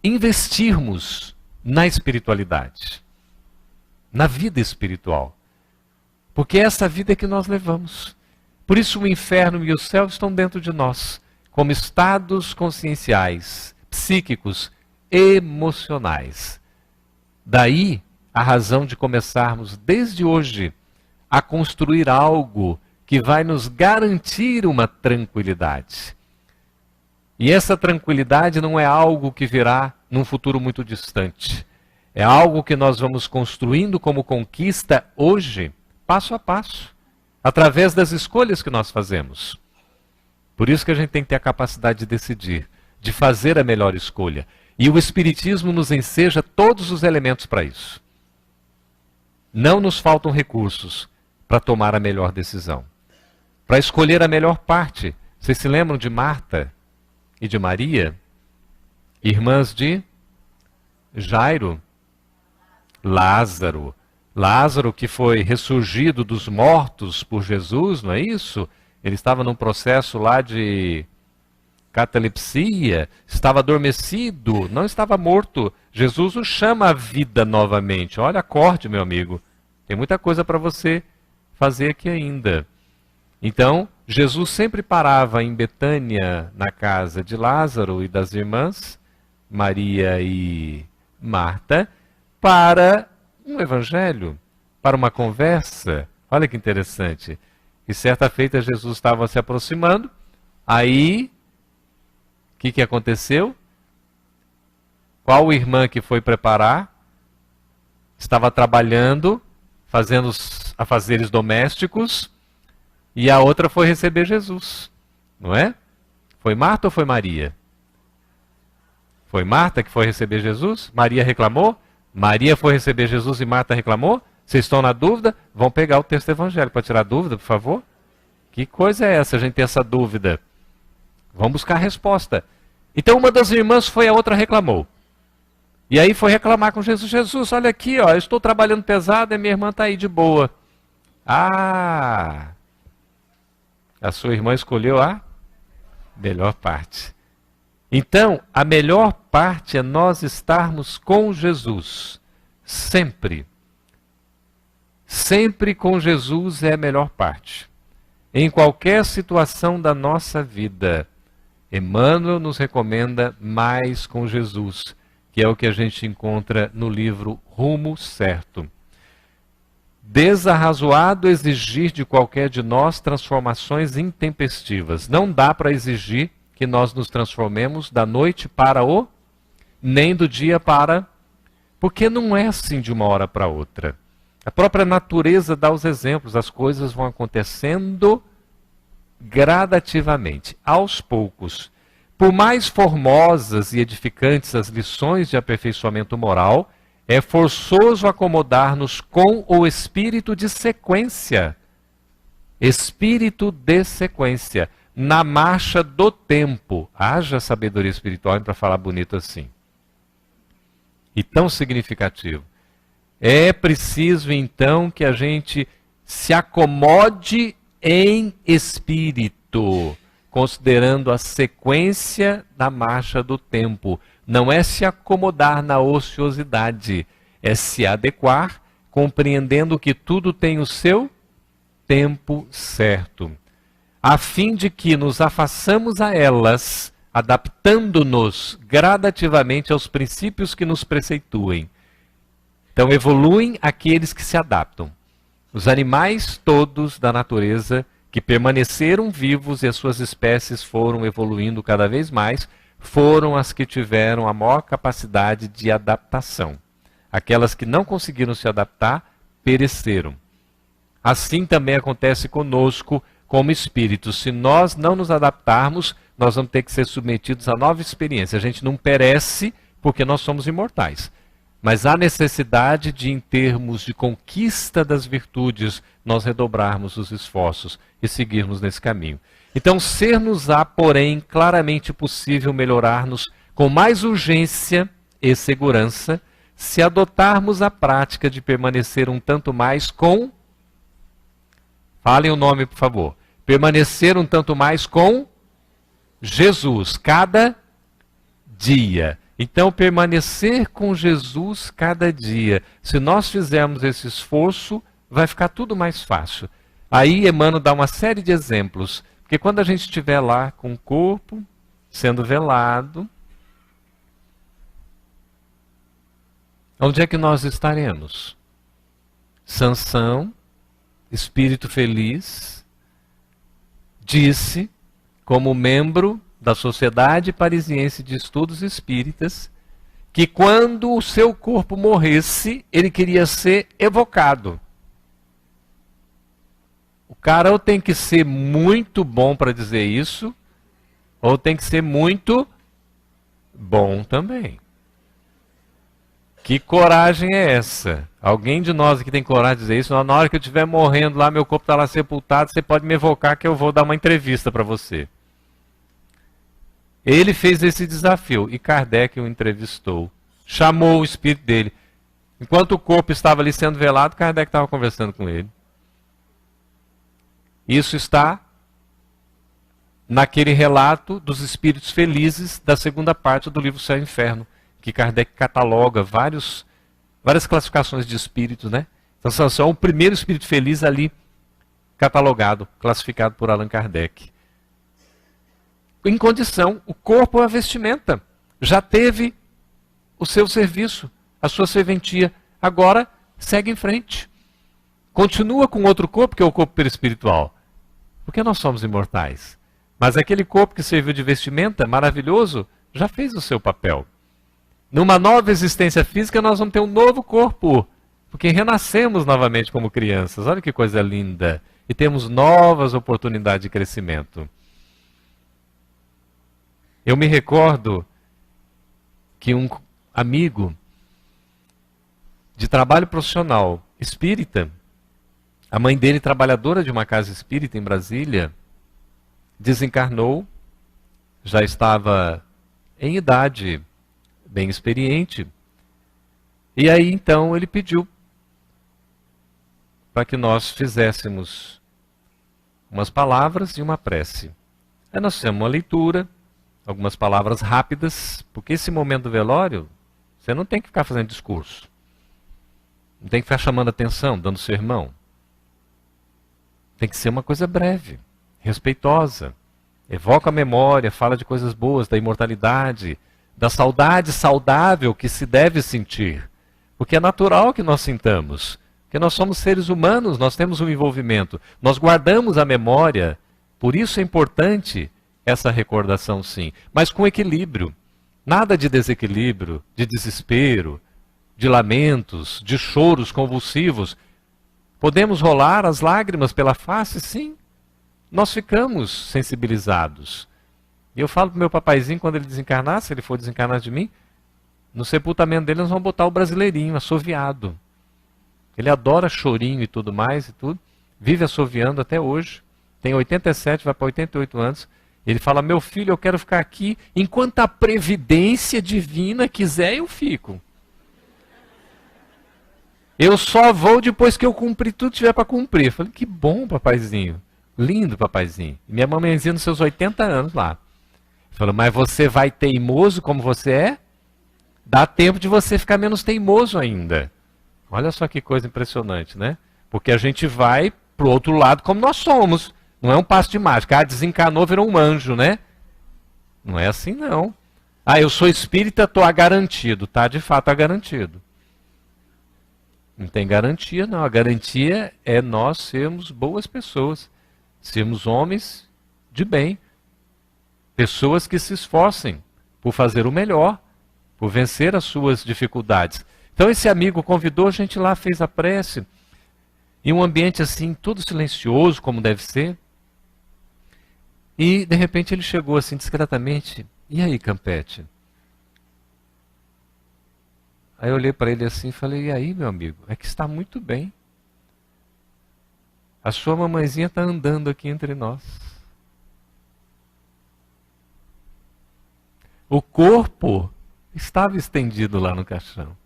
B: investirmos na espiritualidade, na vida espiritual. Porque é essa vida que nós levamos. Por isso o inferno e o céu estão dentro de nós, como estados conscienciais, psíquicos, emocionais. Daí a razão de começarmos desde hoje a construir algo que vai nos garantir uma tranquilidade. E essa tranquilidade não é algo que virá num futuro muito distante. É algo que nós vamos construindo como conquista hoje, passo a passo, através das escolhas que nós fazemos. Por isso que a gente tem que ter a capacidade de decidir, de fazer a melhor escolha. E o Espiritismo nos enseja todos os elementos para isso. Não nos faltam recursos para tomar a melhor decisão, para escolher a melhor parte. Vocês se lembram de Marta e de Maria, irmãs de Jairo? Lázaro. Lázaro que foi ressurgido dos mortos por Jesus, não é isso? Ele estava num processo lá de catalepsia, estava adormecido, não estava morto. Jesus o chama à vida novamente. Olha, acorde, meu amigo. Tem muita coisa para você fazer aqui ainda. Então, Jesus sempre parava em Betânia, na casa de Lázaro e das irmãs, Maria e Marta, para um evangelho, para uma conversa. Olha que interessante. E certa feita Jesus estava se aproximando, aí, o que aconteceu? Qual irmã que foi preparar? Estava trabalhando, fazendo os afazeres domésticos, e a outra foi receber Jesus, não é? Foi Marta ou foi Maria? Foi Marta que foi receber Jesus? Maria reclamou? Maria foi receber Jesus e Marta reclamou? Vocês estão na dúvida? Vão pegar o texto evangélico para tirar dúvida, por favor? Que coisa é essa, a gente ter essa dúvida? Vamos buscar a resposta. Então uma das irmãs foi, a outra reclamou. E aí foi reclamar com Jesus. Jesus, olha aqui, ó, eu estou trabalhando pesado e minha irmã está aí de boa. Ah, a sua irmã escolheu a melhor parte. Então, a melhor parte é nós estarmos com Jesus. Sempre. Sempre com Jesus é a melhor parte. Em qualquer situação da nossa vida. Emmanuel nos recomenda mais com Jesus, que é o que a gente encontra no livro Rumo Certo. Desarrazoado exigir de qualquer de nós transformações intempestivas. Não dá para exigir que nós nos transformemos da noite para o, nem do dia para, porque não é assim de uma hora para outra. A própria natureza dá os exemplos, as coisas vão acontecendo gradativamente, aos poucos. Por mais formosas e edificantes as lições de aperfeiçoamento moral, é forçoso acomodar-nos com o espírito de sequência. Espírito de sequência, na marcha do tempo. Haja sabedoria espiritual para falar bonito assim. E tão significativo. É preciso então que a gente se acomode em espírito, considerando a sequência da marcha do tempo. Não é se acomodar na ociosidade, é se adequar, compreendendo que tudo tem o seu tempo certo, a fim de que nos afaçamos a elas, adaptando-nos gradativamente aos princípios que nos preceituem. Então evoluem aqueles que se adaptam. Os animais todos da natureza que permaneceram vivos e as suas espécies foram evoluindo cada vez mais, foram as que tiveram a maior capacidade de adaptação. Aquelas que não conseguiram se adaptar, pereceram. Assim também acontece conosco como espíritos. Se nós não nos adaptarmos, nós vamos ter que ser submetidos a nova experiência. A gente não perece porque nós somos imortais. Mas há necessidade de, em termos de conquista das virtudes, nós redobrarmos os esforços e seguirmos nesse caminho. Então, ser-nos-á, porém, claramente possível melhorar-nos com mais urgência e segurança, se adotarmos a prática de permanecer um tanto mais com... Falem o nome, por favor. Permanecer um tanto mais com Jesus, cada dia. Então, permanecer com Jesus cada dia. Se nós fizermos esse esforço, vai ficar tudo mais fácil. Aí Emmanuel dá uma série de exemplos. Porque quando a gente estiver lá com o corpo sendo velado, onde é que nós estaremos? Sansão, espírito feliz, disse, como membro da Sociedade Parisiense de Estudos Espíritas, que quando o seu corpo morresse, ele queria ser evocado. O cara ou tem que ser muito bom para dizer isso, ou tem que ser muito bom também. Que coragem é essa? Alguém de nós aqui tem coragem de dizer isso? Na hora que eu estiver morrendo lá, meu corpo está lá sepultado, você pode me evocar que eu vou dar uma entrevista para você. Ele fez esse desafio e Kardec o entrevistou. Chamou o espírito dele. Enquanto o corpo estava ali sendo velado, Kardec estava conversando com ele. Isso está naquele relato dos espíritos felizes da segunda parte do livro Céu e Inferno, que Kardec cataloga várias classificações de espíritos, né? Então Sansão é o primeiro espírito feliz ali catalogado, classificado por Allan Kardec. Em condição, o corpo é a vestimenta. Já teve o seu serviço, a sua serventia. Agora, segue em frente. Continua com outro corpo, que é o corpo perispiritual. Porque nós somos imortais. Mas aquele corpo que serviu de vestimenta, maravilhoso, já fez o seu papel. Numa nova existência física, nós vamos ter um novo corpo. Porque renascemos novamente como crianças. Olha que coisa linda. E temos novas oportunidades de crescimento. Eu me recordo que um amigo de trabalho profissional espírita, a mãe dele, trabalhadora de uma casa espírita em Brasília, desencarnou, já estava em idade bem experiente, e aí então ele pediu para que nós fizéssemos umas palavras e uma prece. Aí nós fizemos uma leitura, algumas palavras rápidas, porque esse momento do velório, você não tem que ficar fazendo discurso. Não tem que ficar chamando atenção, dando sermão. Tem que ser uma coisa breve, respeitosa. Evoca a memória, fala de coisas boas, da imortalidade, da saudade saudável que se deve sentir. Porque é natural que nós sintamos. Porque nós somos seres humanos, nós temos um envolvimento. Nós guardamos a memória. Por isso é importante essa recordação, sim. Mas com equilíbrio. Nada de desequilíbrio, de desespero, de lamentos, de choros convulsivos. Podemos rolar as lágrimas pela face? Sim. Nós ficamos sensibilizados. E eu falo para o meu papaizinho, quando ele desencarnar, se ele for desencarnar de mim, no sepultamento dele nós vamos botar o brasileirinho, assoviado. Ele adora chorinho e tudo mais, e tudo. Vive assoviando até hoje. Tem 87, vai para 88 anos. Ele fala, meu filho, eu quero ficar aqui, enquanto a previdência divina quiser, eu fico. Eu só vou depois que eu cumprir tudo que tiver para cumprir. Eu falei, que bom, papaizinho. Lindo, papaizinho. E minha mamãezinha nos seus 80 anos lá. Falou, mas você vai teimoso como você é? Dá tempo de você ficar menos teimoso ainda. Olha só que coisa impressionante, né? Porque a gente vai pro outro lado como nós somos. Não é um passo de mágica. Ah, desencanou, virou um anjo, né? Não é assim, não. Ah, eu sou espírita, estou garantido. Tá, de fato, garantido. Não tem garantia, não. A garantia é nós sermos boas pessoas. Sermos homens de bem. Pessoas que se esforcem por fazer o melhor, por vencer as suas dificuldades. Então esse amigo convidou a gente lá, fez a prece, em um ambiente assim, todo silencioso, como deve ser. E de repente ele chegou assim discretamente, e aí, Campete? Aí eu olhei para ele assim e falei, e aí, meu amigo, é que está muito bem. A sua mamãezinha está andando aqui entre nós. O corpo estava estendido lá no caixão.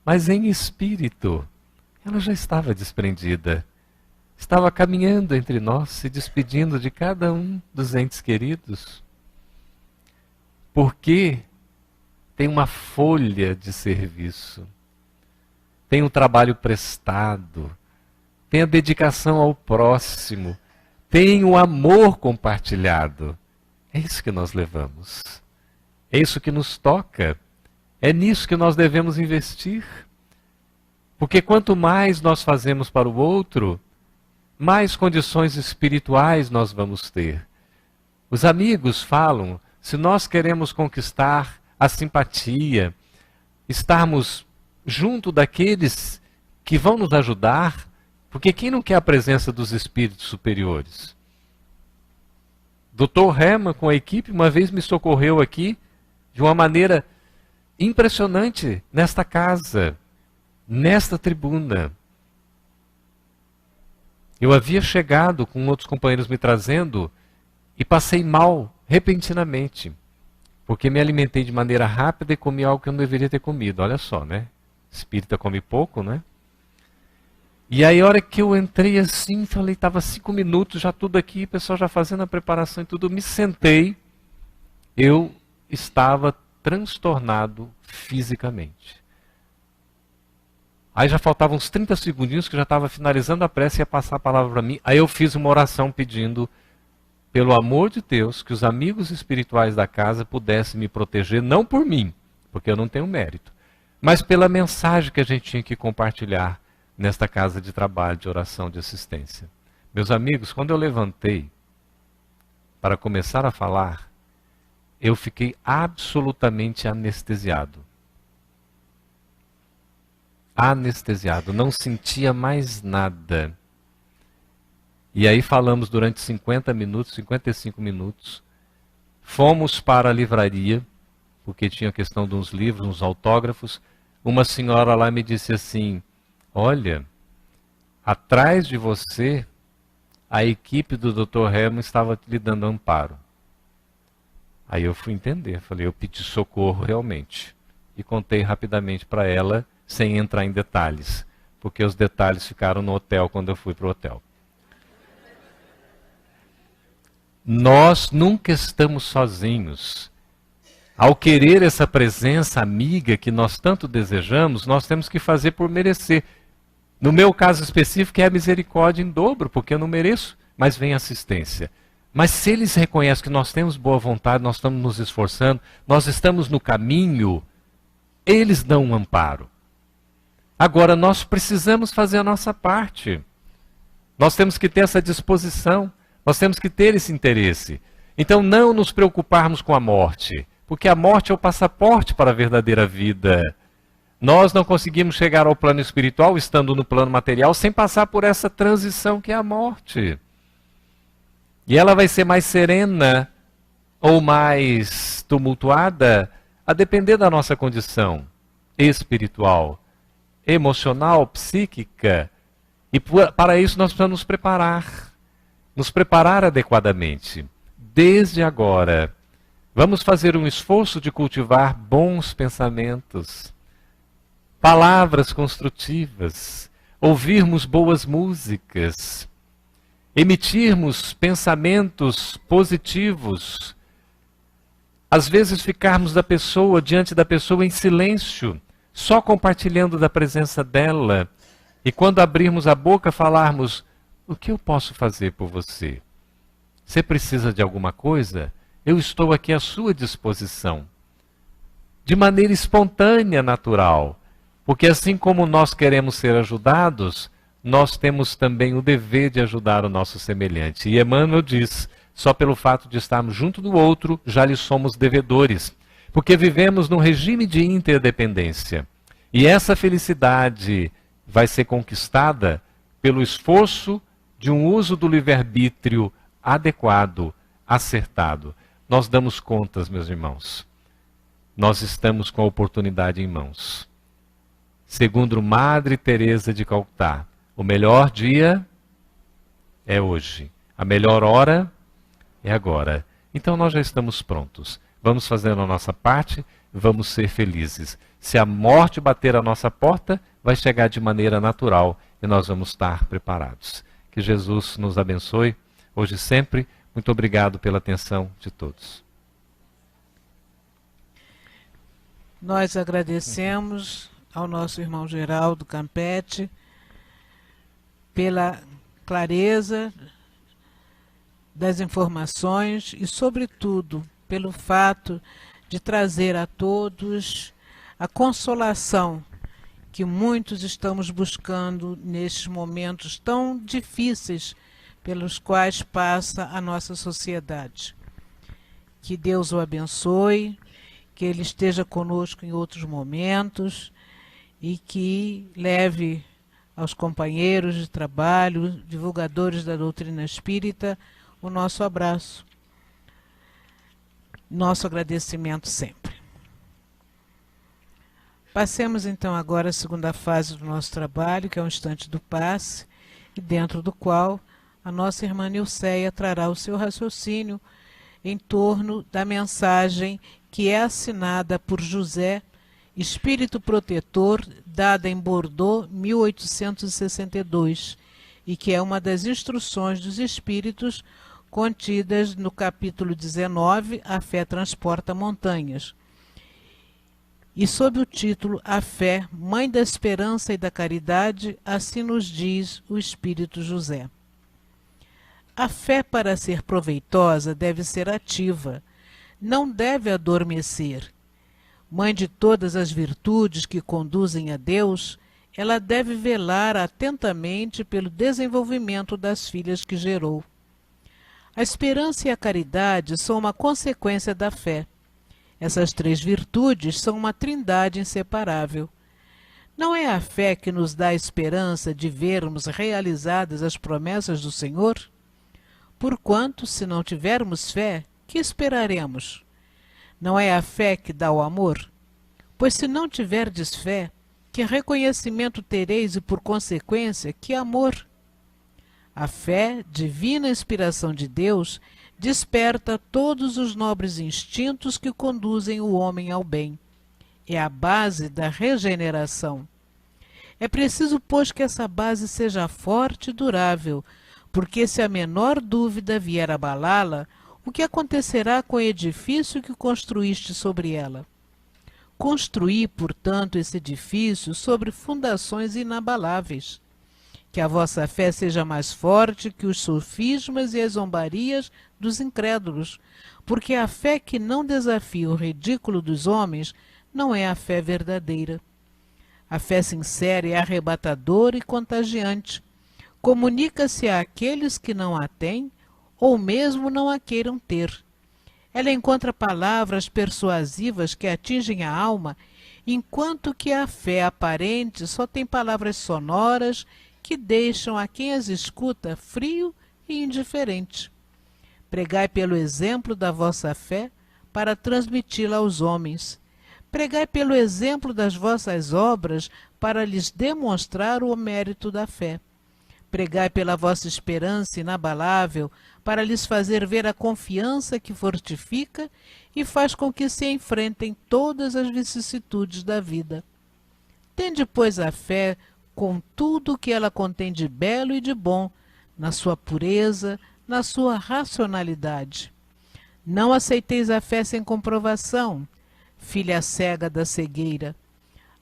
B: Mas em espírito, ela já estava desprendida. Estava caminhando entre nós, se despedindo de cada um dos entes queridos. Porque tem uma folha de serviço, tem um trabalho prestado, tem a dedicação ao próximo, tem o amor compartilhado. É isso que nós levamos. É isso que nos toca. É nisso que nós devemos investir. Porque quanto mais nós fazemos para o outro, mais condições espirituais nós vamos ter. Os amigos falam, se nós queremos conquistar a simpatia, estarmos junto daqueles que vão nos ajudar, porque quem não quer a presença dos espíritos superiores? Dr. Herman, com a equipe, uma vez me socorreu aqui, de uma maneira impressionante, nesta casa, nesta tribuna. Eu havia chegado com outros companheiros me trazendo e passei mal repentinamente, porque me alimentei de maneira rápida e comi algo que eu não deveria ter comido. Olha só, né? Espírita come pouco, né? E aí a hora que eu entrei assim, falei, estava 5 minutos, já tudo aqui, o pessoal já fazendo a preparação e tudo, me sentei, eu estava transtornado fisicamente. Aí já faltavam uns 30 segundinhos que eu já estava finalizando a prece e ia passar a palavra para mim. Aí eu fiz uma oração pedindo, pelo amor de Deus, que os amigos espirituais da casa pudessem me proteger, não por mim, porque eu não tenho mérito, mas pela mensagem que a gente tinha que compartilhar nesta casa de trabalho, de oração, de assistência. Meus amigos, quando eu levantei para começar a falar, eu fiquei absolutamente anestesiado. Anestesiado, não sentia mais nada. E aí falamos durante 50 minutos, 55 minutos. Fomos para a livraria, porque tinha a questão de uns livros, uns autógrafos. Uma senhora lá me disse assim, olha, atrás de você, a equipe do Dr. Herman estava lhe dando amparo. Aí eu fui entender, falei, eu pedi socorro realmente. E contei rapidamente para ela, sem entrar em detalhes, porque os detalhes ficaram no hotel quando eu fui para o hotel. Nós nunca estamos sozinhos. Ao querer essa presença amiga que nós tanto desejamos, nós temos que fazer por merecer. No meu caso específico é a misericórdia em dobro, porque eu não mereço, mas vem assistência. Mas se eles reconhecem que nós temos boa vontade, nós estamos nos esforçando, nós estamos no caminho, eles dão um amparo. Agora, nós precisamos fazer a nossa parte. Nós temos que ter essa disposição, nós temos que ter esse interesse. Então, não nos preocuparmos com a morte, porque a morte é o passaporte para a verdadeira vida. Nós não conseguimos chegar ao plano espiritual, estando no plano material, sem passar por essa transição que é a morte. E ela vai ser mais serena ou mais tumultuada, a depender da nossa condição espiritual, emocional, psíquica. E para isso nós precisamos nos preparar adequadamente. Desde agora, vamos fazer um esforço de cultivar bons pensamentos, palavras construtivas, ouvirmos boas músicas, emitirmos pensamentos positivos, às vezes ficarmos diante da pessoa em silêncio, só compartilhando da presença dela, e quando abrirmos a boca falarmos: o que eu posso fazer por você? Você precisa de alguma coisa? Eu estou aqui à sua disposição. De maneira espontânea, natural, porque assim como nós queremos ser ajudados, nós temos também o dever de ajudar o nosso semelhante. E Emmanuel diz: só pelo fato de estarmos junto do outro, já lhe somos devedores. Porque vivemos num regime de interdependência. E essa felicidade vai ser conquistada pelo esforço de um uso do livre-arbítrio adequado, acertado. Nós damos contas, meus irmãos. Nós estamos com a oportunidade em mãos. Segundo Madre Teresa de Calcutá, o melhor dia é hoje. A melhor hora é agora. Então nós já estamos prontos. Vamos fazendo a nossa parte, vamos ser felizes. Se a morte bater à nossa porta, vai chegar de maneira natural e nós vamos estar preparados. Que Jesus nos abençoe, hoje e sempre. Muito obrigado pela atenção de todos.
A: Nós agradecemos ao nosso irmão Geraldo Campetti pela clareza das informações e, sobretudo, pelo fato de trazer a todos a consolação que muitos estamos buscando nestes momentos tão difíceis pelos quais passa a nossa sociedade. Que Deus o abençoe, que Ele esteja conosco em outros momentos e que leve aos companheiros de trabalho, divulgadores da doutrina espírita, o nosso abraço, nosso agradecimento sempre. Passemos então agora a segunda fase do nosso trabalho, que é o instante do passe, e dentro do qual a nossa irmã Nilceia trará o seu raciocínio em torno da mensagem que é assinada por José, Espírito Protetor, dada em Bordeaux, 1862, e que é uma das instruções dos Espíritos contidas no capítulo 19, A Fé Transporta Montanhas. E sob o título A Fé, Mãe da Esperança e da Caridade, assim nos diz o Espírito José. A fé, para ser proveitosa, deve ser ativa, não deve adormecer. Mãe de todas as virtudes que conduzem a Deus, ela deve velar atentamente pelo desenvolvimento das filhas que gerou. A esperança e a caridade são uma consequência da fé. Essas três virtudes são uma trindade inseparável. Não é a fé que nos dá a esperança de vermos realizadas as promessas do Senhor? Porquanto, se não tivermos fé, que esperaremos? Não é a fé que dá o amor? Pois se não tiverdes fé, que reconhecimento tereis e, por consequência, que amor? A fé, divina inspiração de Deus, desperta todos os nobres instintos que conduzem o homem ao bem. É a base da regeneração. É preciso, pois, que essa base seja forte e durável, porque se a menor dúvida vier abalá-la, o que acontecerá com o edifício que construíste sobre ela? Construí, portanto, esse edifício sobre fundações inabaláveis. Que a vossa fé seja mais forte que os sofismas e as zombarias dos incrédulos, porque a fé que não desafia o ridículo dos homens não é a fé verdadeira. A fé sincera é arrebatadora e contagiante. Comunica-se àqueles que não a têm ou mesmo não a queiram ter. Ela encontra palavras persuasivas que atingem a alma, enquanto que a fé aparente só tem palavras sonoras que deixam a quem as escuta frio e indiferente. Pregai pelo exemplo da vossa fé para transmiti-la aos homens. Pregai pelo exemplo das vossas obras para lhes demonstrar o mérito da fé. Pregai pela vossa esperança inabalável para lhes fazer ver a confiança que fortifica e faz com que se enfrentem todas as vicissitudes da vida. Tende, pois, a fé com tudo o que ela contém de belo e de bom, na sua pureza, na sua racionalidade. Não aceiteis a fé sem comprovação, filha cega da cegueira.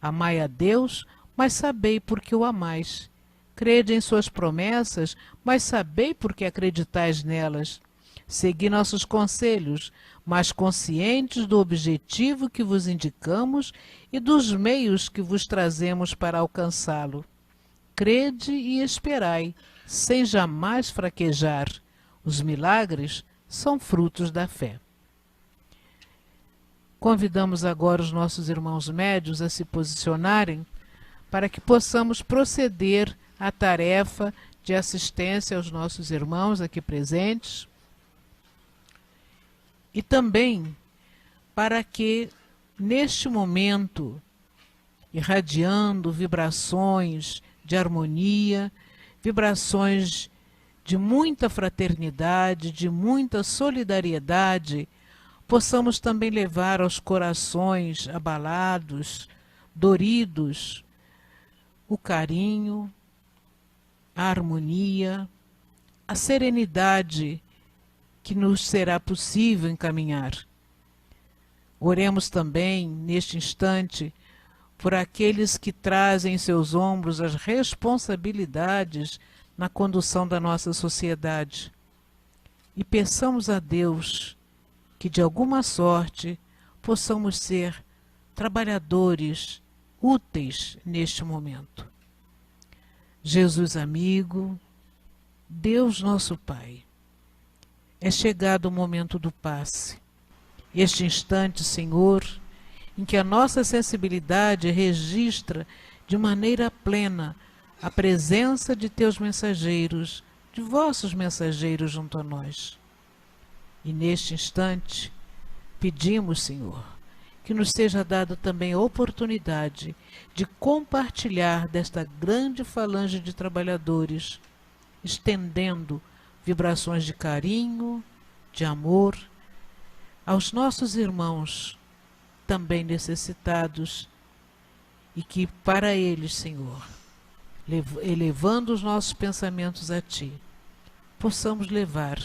A: Amai a Deus, mas sabei por que o amais. Crede em suas promessas, mas sabei por que acreditais nelas. Segui nossos conselhos, mas conscientes do objetivo que vos indicamos e dos meios que vos trazemos para alcançá-lo. Crede e esperai, sem jamais fraquejar. Os milagres são frutos da fé. Convidamos agora os nossos irmãos médios a se posicionarem para que possamos proceder à tarefa de assistência aos nossos irmãos aqui presentes e também para que, neste momento, irradiando vibrações de harmonia, vibrações de muita fraternidade, de muita solidariedade, possamos também levar aos corações abalados, doridos, o carinho, a harmonia, a serenidade que nos será possível encaminhar. Oremos também, neste instante, por aqueles que trazem em seus ombros as responsabilidades na condução da nossa sociedade. E peçamos a Deus que, de alguma sorte, possamos ser trabalhadores úteis neste momento. Jesus amigo, Deus nosso Pai, é chegado o momento do passe. Este instante, Senhor, em que a nossa sensibilidade registra de maneira plena a presença de teus mensageiros, de vossos mensageiros junto a nós. E neste instante, pedimos, Senhor, que nos seja dada também a oportunidade de compartilhar desta grande falange de trabalhadores, estendendo vibrações de carinho, de amor, aos nossos irmãos também necessitados, e que para eles, Senhor, elevando os nossos pensamentos a Ti, possamos levar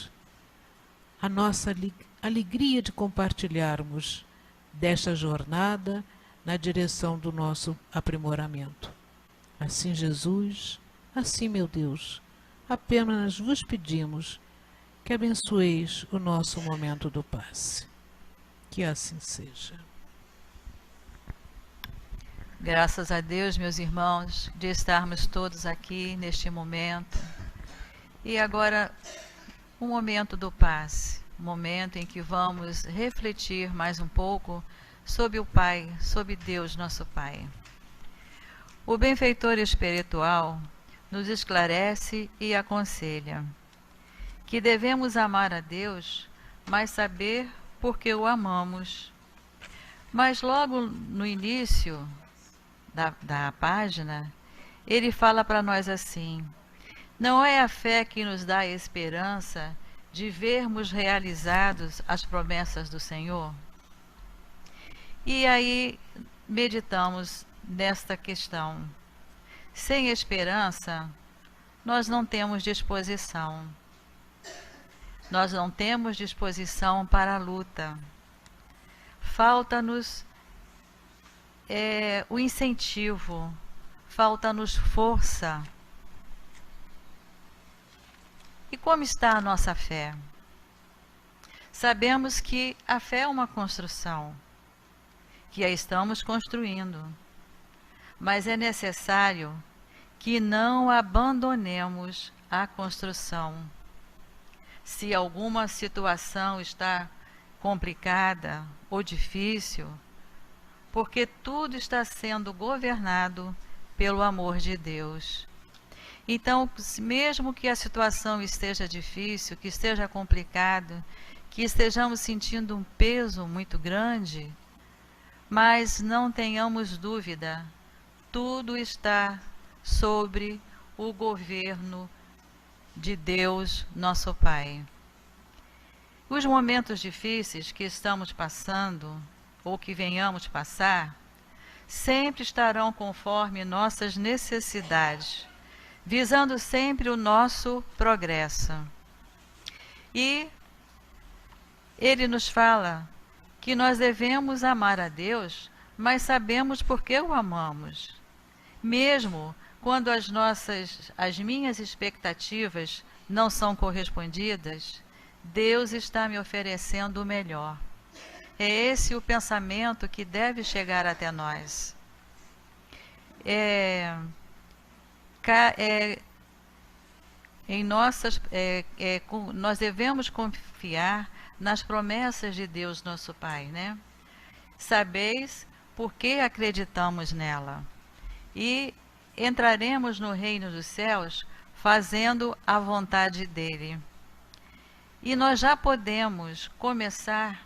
A: a nossa alegria de compartilharmos desta jornada na direção do nosso aprimoramento. Assim, Jesus, assim, meu Deus, apenas vos pedimos que abençoeis o nosso momento do passe. Que assim seja.
C: Graças a Deus, meus irmãos, de estarmos todos aqui neste momento. E agora, o momento do passe, o momento em que vamos refletir mais um pouco sobre o Pai, sobre Deus, nosso Pai. O benfeitor espiritual nos esclarece e aconselha que devemos amar a Deus, mas saber por que o amamos. Mas logo no início da página, ele fala para nós assim: não é a fé que nos dá a esperança de vermos realizadas as promessas do Senhor? E aí meditamos nesta questão. Sem esperança, nós não temos disposição. Nós não temos disposição para a luta. Falta-nos o incentivo, falta-nos força E como está a nossa fé? Sabemos que a fé é uma construção, que a estamos construindo, mas é necessário que não abandonemos a construção. Se alguma situação está complicada ou difícil, porque tudo está sendo governado pelo amor de Deus. Então, mesmo que a situação esteja difícil, que esteja complicada, que estejamos sentindo um peso muito grande, mas não tenhamos dúvida, tudo está sobre o governo de Deus, nosso Pai. Os momentos difíceis que estamos passando, ou que venhamos passar, sempre estarão conforme nossas necessidades, visando sempre o nosso progresso. E ele nos fala que nós devemos amar a Deus, mas sabemos por que o amamos. Mesmo quando as minhas expectativas não são correspondidas, Deus está me oferecendo o melhor. É esse o pensamento que deve chegar até nós. Nós devemos confiar nas promessas de Deus, nosso Pai, né? Sabeis por que acreditamos nela. E entraremos no reino dos céus fazendo a vontade dele. E nós já podemos começar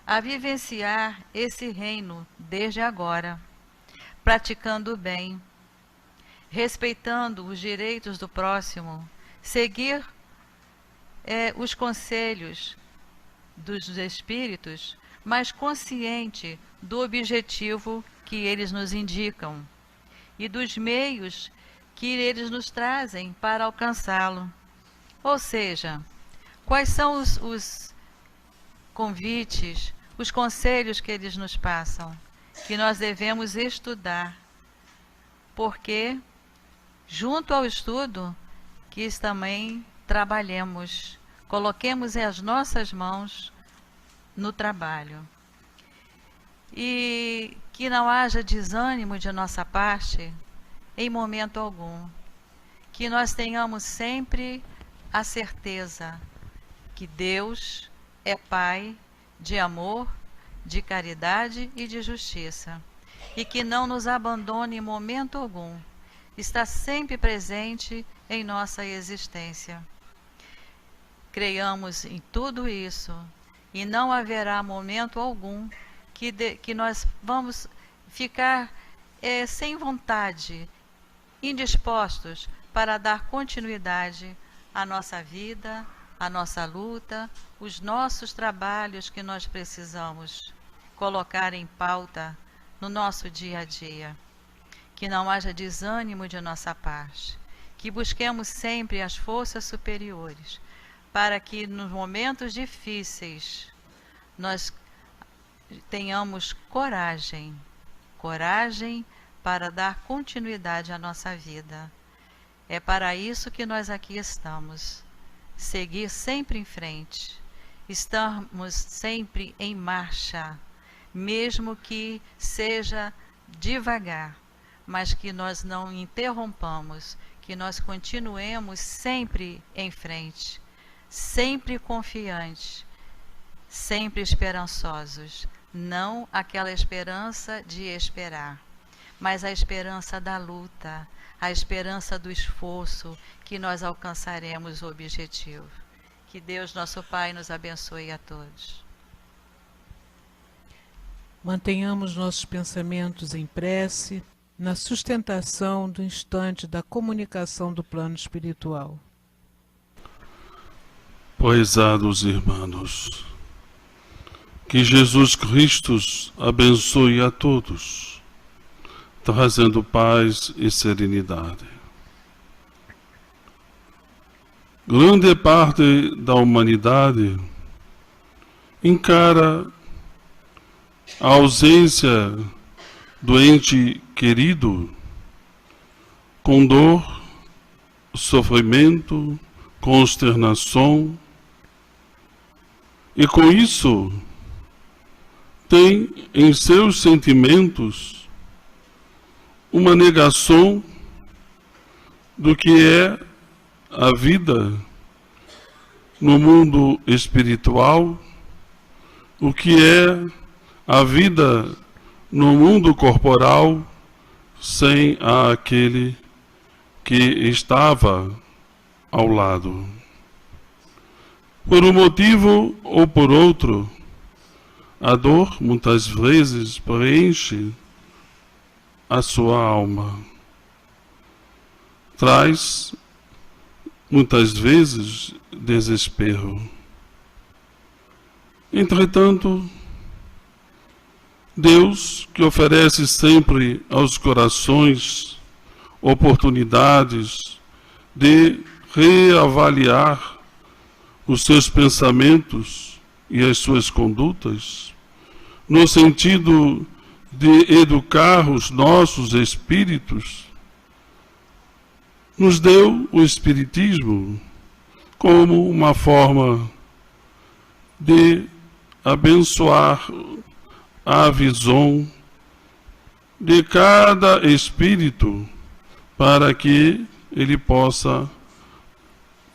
C: a vivenciar esse reino desde agora, praticando o bem, respeitando os direitos do próximo, seguir os conselhos dos espíritos, mas consciente do objetivo que eles nos indicam e dos meios que eles nos trazem para alcançá-lo. Ou seja, quais são os convites, os conselhos que eles nos passam, que nós devemos estudar, porque junto ao estudo que também trabalhemos, coloquemos as nossas mãos no trabalho. E que não haja desânimo de nossa parte em momento algum. Que nós tenhamos sempre a certeza que Deus é Pai de amor, de caridade e de justiça. E que não nos abandone em momento algum. Está sempre presente em nossa existência. Creiamos em tudo isso e não haverá momento algum que nós vamos ficar sem vontade, indispostos para dar continuidade à nossa vida, à nossa luta, os nossos trabalhos que nós precisamos colocar em pauta no nosso dia a dia. Que não haja desânimo de nossa parte, que busquemos sempre as forças superiores, para que nos momentos difíceis nós tenhamos coragem para dar continuidade à nossa vida. É para isso que nós aqui estamos, seguir sempre em frente, estamos sempre em marcha, mesmo que seja devagar, mas que nós não interrompamos, que nós continuemos sempre em frente, sempre confiantes, sempre esperançosos, não aquela esperança de esperar, mas a esperança da luta, a esperança do esforço, que nós alcançaremos o objetivo. Que Deus, nosso Pai, nos abençoe a todos.
A: Mantenhamos nossos pensamentos em prece, na sustentação do instante da comunicação do plano espiritual.
D: Prezados irmãos, que Jesus Cristo abençoe a todos, trazendo paz e serenidade. Grande parte da humanidade encara a ausência do ente querido com dor, sofrimento, consternação, e com isso tem em seus sentimentos uma negação do que é a vida no mundo espiritual, o que é a vida no mundo corporal, sem aquele que estava ao lado. Por um motivo ou por outro, a dor muitas vezes preenche a sua alma. Traz muitas vezes desespero. Entretanto, Deus, que oferece sempre aos corações oportunidades de reavaliar os seus pensamentos e as suas condutas, no sentido de educar os nossos espíritos, nos deu o Espiritismo como uma forma de abençoar a visão de cada espírito para que ele possa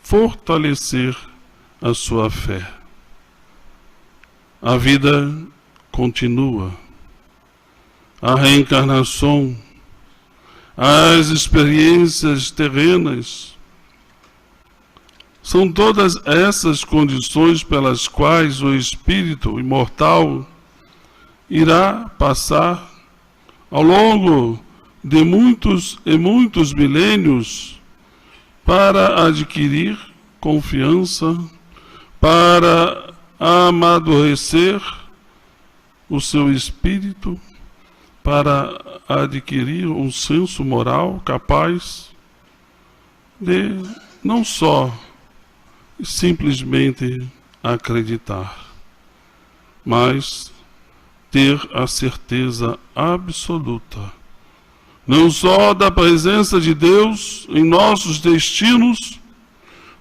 D: fortalecer a sua fé. A vida continua. A reencarnação, as experiências terrenas, são todas essas condições pelas quais o espírito imortal irá passar ao longo de muitos e muitos milênios para adquirir confiança, para amadurecer o seu espírito, para adquirir um senso moral capaz de não só simplesmente acreditar, mas ter a certeza absoluta, não só da presença de Deus em nossos destinos,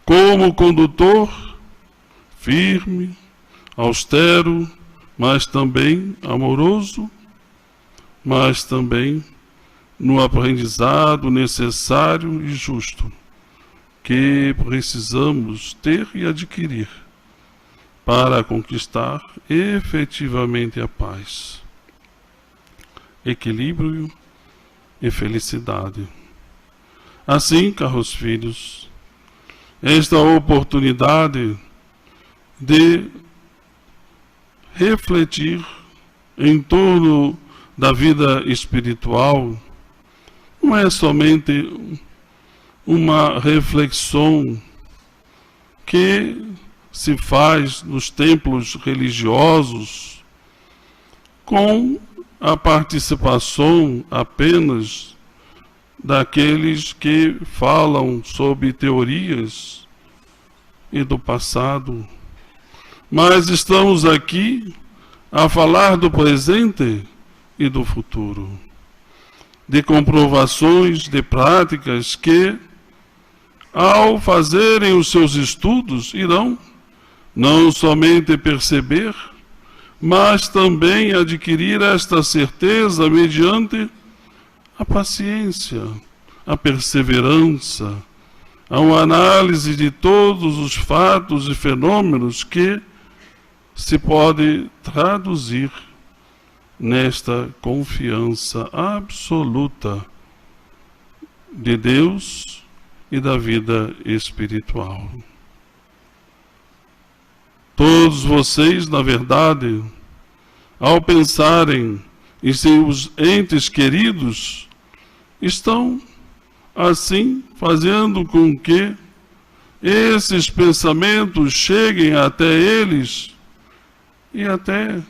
D: como condutor firme, austero, mas também amoroso, mas também no aprendizado necessário e justo que precisamos ter e adquirir para conquistar efetivamente a paz, equilíbrio e felicidade. Assim, caros filhos, esta oportunidade de refletir em torno da vida espiritual não é somente uma reflexão que se faz nos templos religiosos com a participação apenas daqueles que falam sobre teorias e do passado, mas estamos aqui a falar do presente e do futuro, de comprovações, de práticas que, ao fazerem os seus estudos, irão não somente perceber, mas também adquirir esta certeza mediante a paciência, a perseverança, a uma análise de todos os fatos e fenômenos que se pode traduzir nesta confiança absoluta de Deus e da vida espiritual. Todos vocês, na verdade, ao pensarem em seus entes queridos, estão, assim, fazendo com que esses pensamentos cheguem até eles e até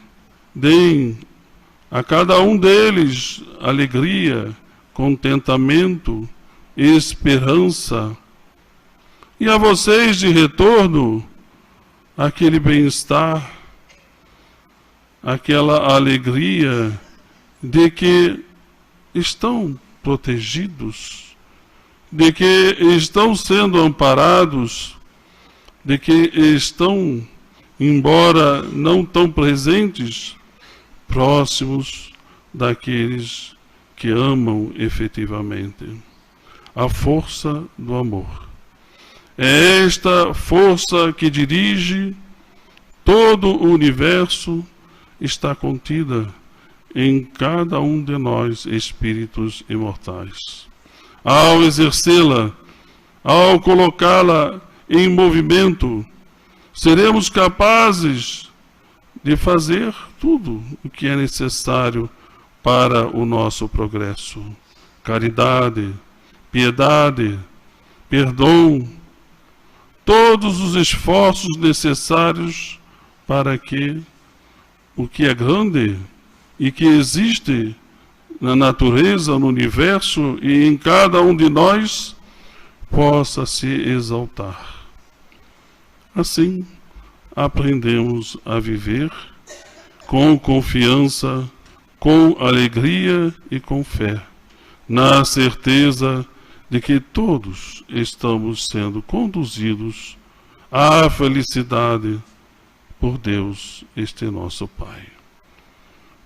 D: deem a cada um deles alegria, contentamento, esperança. E a vocês de retorno, aquele bem-estar, aquela alegria de que estão protegidos, de que estão sendo amparados de que estão, embora não tão presentes, próximos daqueles que amam efetivamente. A força do amor. É esta força que dirige todo o universo, está contida em cada um de nós, espíritos imortais. Ao exercê-la, ao colocá-la em movimento, seremos capazes de fazer tudo o que é necessário para o nosso progresso. Caridade, piedade, perdão, todos os esforços necessários para que o que é grande e que existe na natureza, no universo e em cada um de nós possa se exaltar. Assim, aprendemos a viver com confiança, com alegria e com fé, na certeza de que todos estamos sendo conduzidos à felicidade por Deus, este nosso Pai.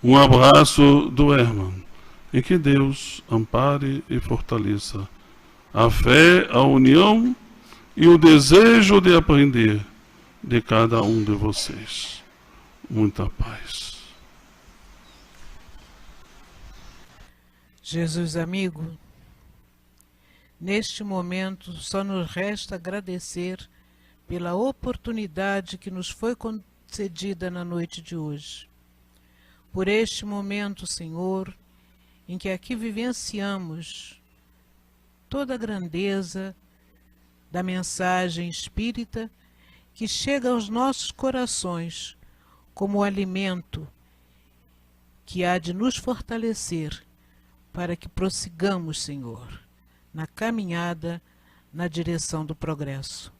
D: Um abraço do Herman, e que Deus ampare e fortaleça a fé, a união e o desejo de aprender de cada um de vocês. Muita paz.
A: Jesus amigo, neste momento só nos resta agradecer pela oportunidade que nos foi concedida na noite de hoje. Por este momento, Senhor, em que aqui vivenciamos toda a grandeza da mensagem espírita que chega aos nossos corações como o alimento que há de nos fortalecer para que prossigamos, Senhor, na caminhada na direção do progresso.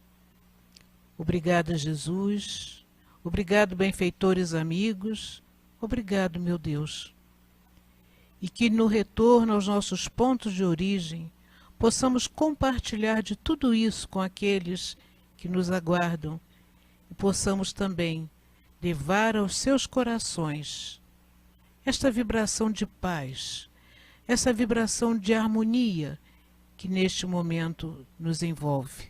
A: Obrigada, Jesus. Obrigado, benfeitores amigos. Obrigado, meu Deus. E que no retorno aos nossos pontos de origem possamos compartilhar de tudo isso com aqueles que nos aguardam e possamos também levar aos seus corações esta vibração de paz, essa vibração de harmonia que neste momento nos envolve.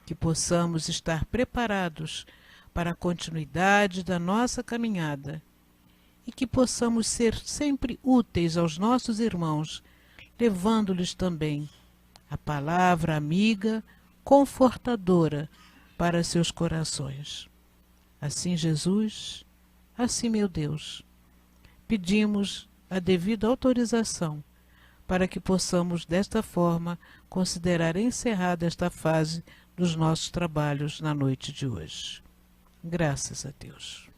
A: Que possamos estar preparados para a continuidade da nossa caminhada e que possamos ser sempre úteis aos nossos irmãos, levando-lhes também a palavra amiga, confortadora para seus corações. Assim, Jesus, assim, meu Deus, pedimos a devida autorização para que possamos, desta forma, considerar encerrada esta fase dos nossos trabalhos na noite de hoje. Graças a Deus.